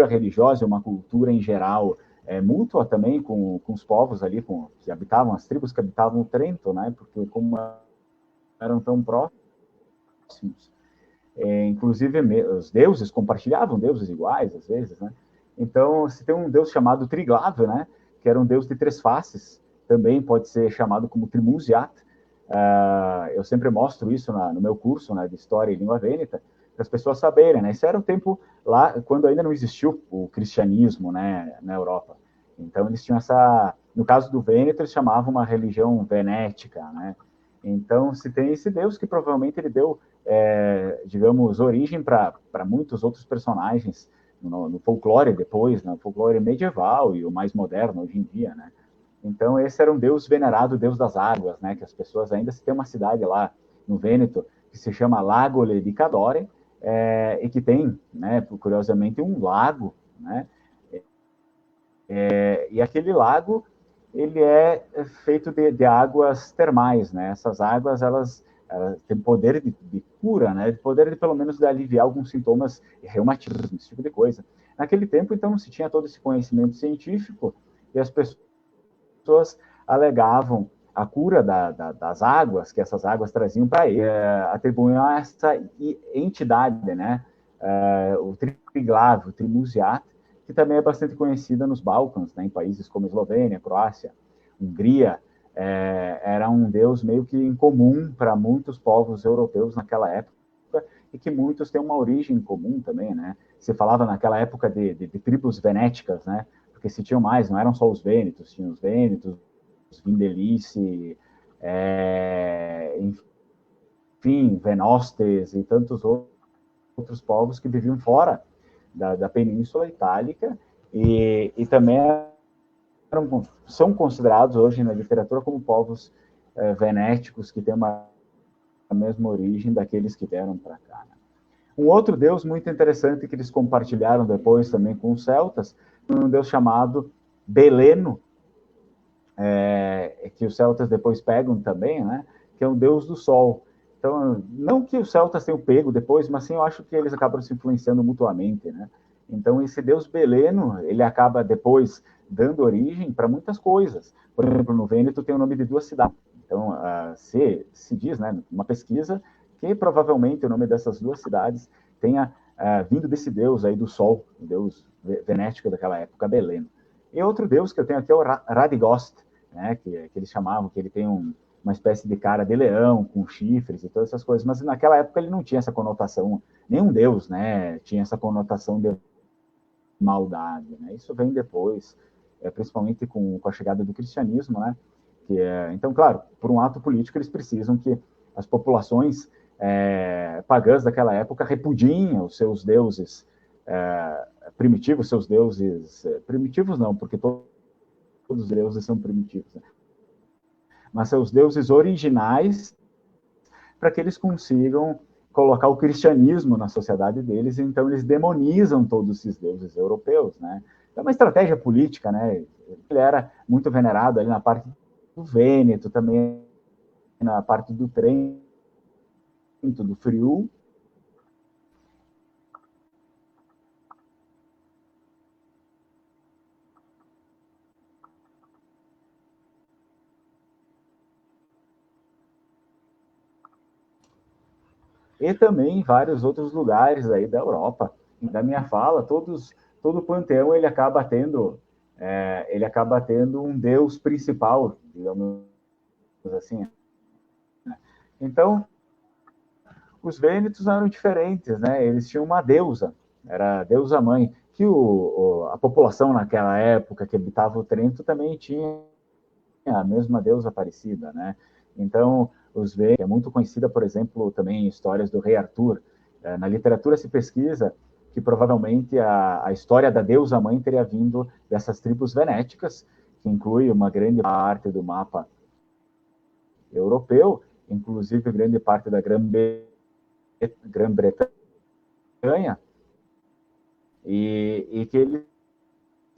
religiosa, uma cultura em geral mútua também com os povos ali que habitavam, as tribos que habitavam o Trento, né, porque como eram tão próximos, inclusive os deuses compartilhavam deuses iguais às vezes, né? Então se tem um deus chamado Triglav, né, que era um deus de três faces, também pode ser chamado como Trimuziat. Eu sempre mostro isso no meu curso, né, de História e Língua Vêneta, para as pessoas saberem, né? Isso era o tempo lá quando ainda não existiu o cristianismo, né, na Europa. Então eles tinham no caso do Vêneto, eles chamavam uma religião venética, né? Então se tem esse deus que provavelmente ele deu, digamos, origem para muitos outros personagens no folclore depois, no folclore medieval e o mais moderno hoje em dia, né? Então, esse era um deus venerado, deus das águas, né? Que as pessoas ainda se tem uma cidade lá no Vêneto que se chama Lagole di Cadore, e que tem, né, curiosamente, um lago, né? E aquele lago, ele é feito de águas termais, né? Essas águas, elas têm poder de cura, né? De poder de, pelo menos, de aliviar alguns sintomas reumatismo, esse tipo de coisa. Naquele tempo, então, não se tinha todo esse conhecimento científico e as pessoas alegavam a cura das águas, que essas águas traziam para ele, atribuíam a essa entidade, né? O Triglav, o Trimuziat, que também é bastante conhecida nos Balcãs, né? Em países como Eslovênia, Croácia, Hungria. Era um deus meio que incomum para muitos povos europeus naquela época, e que muitos têm uma origem comum também, né? Se falava naquela época de tribos venéticas, né? Porque se tinham mais, não eram só os vênetos, tinham os vênetos, os vindelici, enfim, venostes e tantos outros povos que viviam fora da Península Itálica e também são considerados hoje na literatura como povos venéticos que têm a mesma origem daqueles que vieram para cá. Né? Um outro deus muito interessante que eles compartilharam depois também com os celtas, um deus chamado Beleno, que os celtas depois pegam também, né? Que é um deus do sol. Então, não que os celtas tenham pego depois, mas sim eu acho que eles acabam se influenciando mutuamente, né? Então, esse deus Beleno, ele acaba depois dando origem para muitas coisas. Por exemplo, no Vêneto tem o nome de duas cidades. Então, se diz, né, uma pesquisa, que provavelmente o nome dessas duas cidades tenha vindo desse deus aí do sol, o deus venético daquela época, Beleno. E outro deus que eu tenho aqui é o Radigost, né, que eles chamavam, que ele tem uma espécie de cara de leão, com chifres e todas essas coisas, mas naquela época ele não tinha essa conotação, nenhum deus, né, tinha essa conotação de maldade, né, isso vem depois, principalmente com a chegada do cristianismo, né, então, claro, por um ato político eles precisam que as populações pagãs daquela época repudiem os seus deuses primitivos, seus deuses primitivos não, porque todos os deuses são primitivos, né? Mas seus deuses originais, para que eles consigam colocar o cristianismo na sociedade deles, então eles demonizam todos esses deuses europeus, né? É uma estratégia política, né? Ele era muito venerado ali na parte do Vêneto, também na parte do Trento, do Friul. E também em vários outros lugares aí da Europa. Da minha fala, todo o panteão ele acaba tendo um deus principal, digamos assim. Então, os vênetos eram diferentes, né? Eles tinham uma deusa, era a deusa mãe, que a população naquela época que habitava o Trento também tinha a mesma deusa parecida, né? Então, os vênetos é muito conhecida, por exemplo, também em histórias do rei Arthur. Na literatura se pesquisa que provavelmente a história da deusa mãe teria vindo dessas tribos venéticas, que inclui uma grande parte do mapa europeu, inclusive grande parte da Grã-Bretanha, e que eles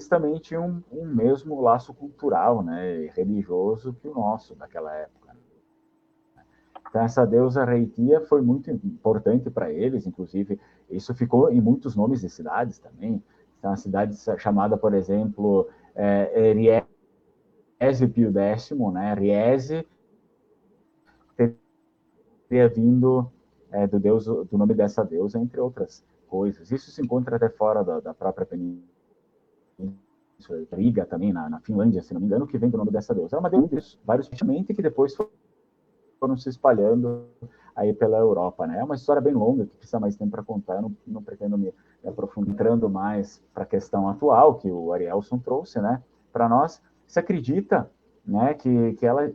também tinham um mesmo laço cultural, né, e religioso que o nosso daquela época. Então, essa deusa Reitia foi muito importante para eles, inclusive, isso ficou em muitos nomes de cidades também. Então, a cidade chamada, por exemplo, Riese Pio X, né, Riese, teria vindo do nome dessa deusa, entre outras coisas. Isso se encontra até fora da própria península. Riga também, na Finlândia, se não me engano, que vem do nome dessa deusa. Era uma deusa, vários que depois foram se espalhando aí pela Europa, né? É uma história bem longa, que precisa mais tempo para contar, eu não pretendo me aprofundar, entrando mais para a questão atual, que o Arielson trouxe, né? Para nós, se acredita, né, que ela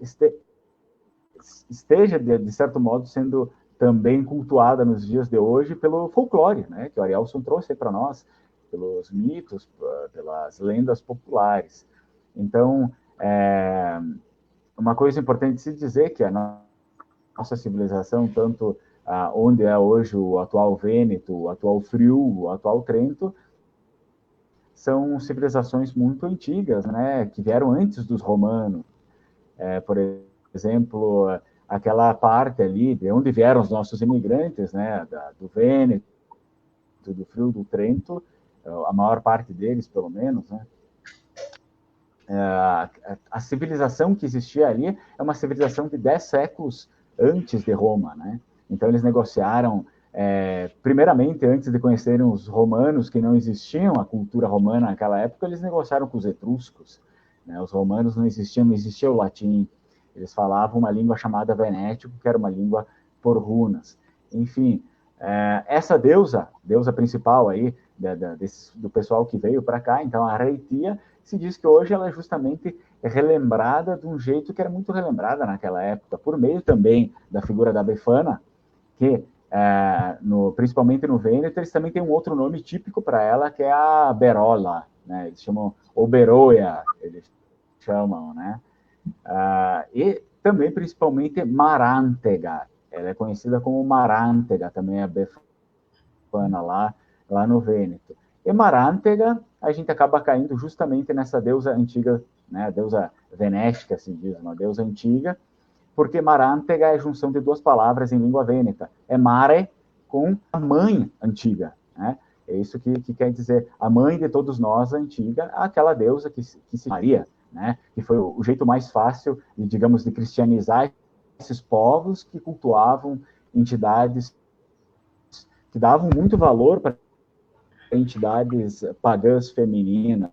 esteja, de certo modo, sendo também cultuada nos dias de hoje pelo folclore, né, que o Arielson trouxe para nós, pelos mitos, pelas lendas populares. Então, uma coisa importante de se dizer que a nossa civilização, tanto onde é hoje o atual Vêneto, o atual Friul, o atual Trento, são civilizações muito antigas, né, que vieram antes dos romanos. Por exemplo, aquela parte ali de onde vieram os nossos imigrantes, né, do Vêneto, do Friul, do Trento, a maior parte deles, pelo menos, né, a civilização que existia ali é uma civilização de 10 séculos antes de Roma, né? Então eles negociaram, primeiramente, antes de conhecerem os romanos, que não existiam a cultura romana naquela época, eles negociaram com os etruscos, né? Os romanos não existia o latim, eles falavam uma língua chamada venético, que era uma língua por runas. Enfim, essa deusa principal aí, do pessoal que veio para cá, então a Reitia, se diz que hoje ela é justamente relembrada de um jeito que era muito relembrada naquela época, por meio também da figura da Befana, que principalmente no Vêneto, eles também têm um outro nome típico para ela, que é a Berola, né? Eles chamam Oberoia, eles chamam, né? E também, principalmente, Marantega. Ela é conhecida como Marantega, também a Befana lá no Vêneto. E Marantega, a gente acaba caindo justamente nessa deusa antiga, né, a deusa venética, se diz, uma deusa antiga, porque Marantega é a junção de duas palavras em língua vêneta. É mare com a mãe antiga, né? É isso que quer dizer, a mãe de todos nós, a antiga, aquela deusa que se Maria, né? Que foi o jeito mais fácil, digamos, de cristianizar esses povos que cultuavam entidades que davam muito valor para entidades pagãs femininas,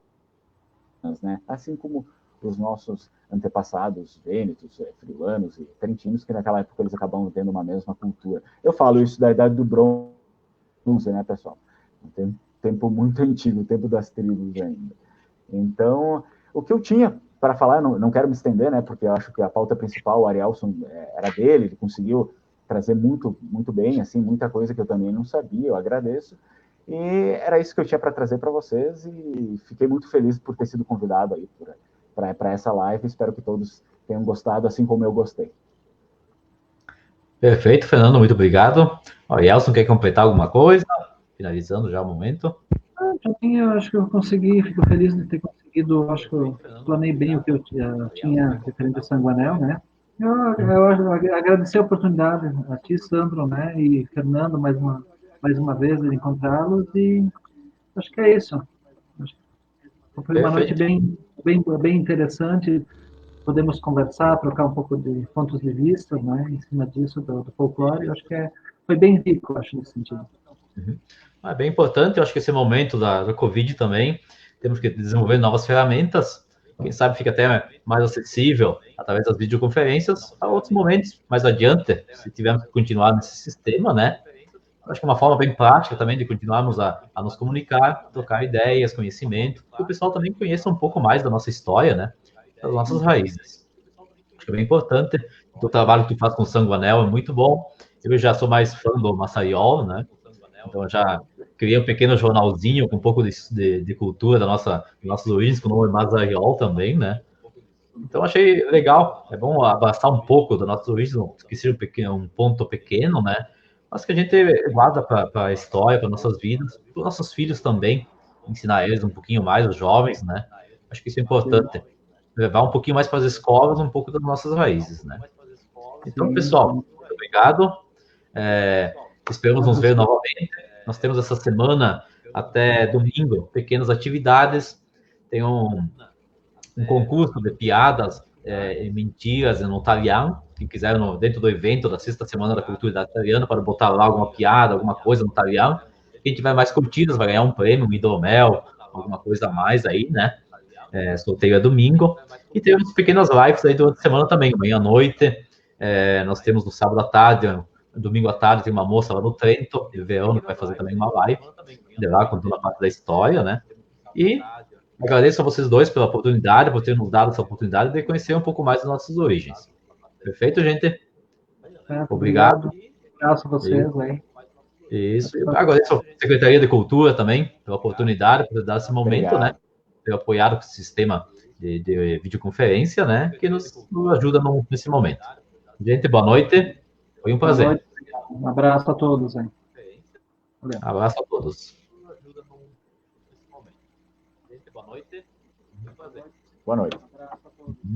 né? Assim como os nossos antepassados vênetos, friulanos e trentinos, que naquela época eles acabavam tendo uma mesma cultura. Eu falo isso da idade do bronze, né, pessoal? Um tempo muito antigo, o tempo das tribos ainda. Então, o que eu tinha para falar, não quero me estender, né, porque eu acho que a pauta principal, o Arielson, era dele, ele conseguiu trazer muito, muito bem, assim, muita coisa que eu também não sabia, eu agradeço. E era isso que eu tinha para trazer para vocês e fiquei muito feliz por ter sido convidado aí para essa live. Espero que todos tenham gostado, assim como eu gostei. Perfeito, Fernando, muito obrigado. O Elson quer completar alguma coisa? Finalizando já o momento. Eu acho que eu consegui, fico feliz de ter conseguido, acho que eu planei bem o que eu tinha referente a Sanguanel, né? Eu agradecer a oportunidade a ti, Sandro, né, e Fernando, mais uma vez, de encontrá-los, e acho que é isso. Foi uma noite bem interessante, podemos conversar, trocar um pouco de pontos de vista, né, em cima disso, do folclore, eu acho que foi bem rico, acho, nesse sentido. É bem importante, eu acho que esse momento da Covid também, temos que desenvolver novas ferramentas, quem sabe fica até mais acessível através das videoconferências a outros momentos mais adiante, se tivermos que continuar nesse sistema, né? Acho que é uma forma bem prática também de continuarmos a nos comunicar, trocar ideias, conhecimento, que o pessoal também conheça um pouco mais da nossa história, né? Das nossas raízes. Acho que é bem importante. O trabalho que tu faz com o Sanguanel é muito bom. Eu já sou mais fã do Massariol, né? Então já criei um pequeno jornalzinho com um pouco de cultura das nossas origens, com o nome Mazariol também, né? Então, achei legal. É bom abraçar um pouco da nossa origem, que seja um ponto pequeno, né? Mas que a gente guarda para a história, para nossas vidas, para os nossos filhos também, ensinar eles um pouquinho mais, os jovens, né? Acho que isso é importante. Levar um pouquinho mais para as escolas, um pouco das nossas raízes, né? Então, pessoal, muito obrigado. Esperamos nos ver novamente. Nós temos essa semana, até domingo, pequenas atividades. Tem um concurso de piadas e mentiras no italiano. Quem quiser, dentro do evento da sexta semana da cultura italiana, para botar lá alguma piada, alguma coisa no italiano. Quem tiver mais curtidas vai ganhar um prêmio, um hidromel, alguma coisa a mais aí, né? Sorteio é domingo. E temos pequenas lives aí durante a semana também, amanhã à noite. Nós temos no sábado à tarde, domingo à tarde, tem uma moça lá no Trento, de Verona, que vai fazer também uma live, de lá, contando a parte da história, né? E agradeço a vocês dois pela oportunidade, por terem nos dado essa oportunidade de conhecer um pouco mais das nossas origens. Perfeito, gente? Obrigado. Abraço a vocês aí. Isso. Agradeço a Secretaria de Cultura também pela oportunidade, por dar esse momento, né? Ter apoiado o sistema de videoconferência, né? Que nos ajuda nesse momento. Gente, boa noite. Foi um prazer. Boa noite. Um abraço a todos aí. Valeu. Abraço a todos. Boa noite. Boa noite.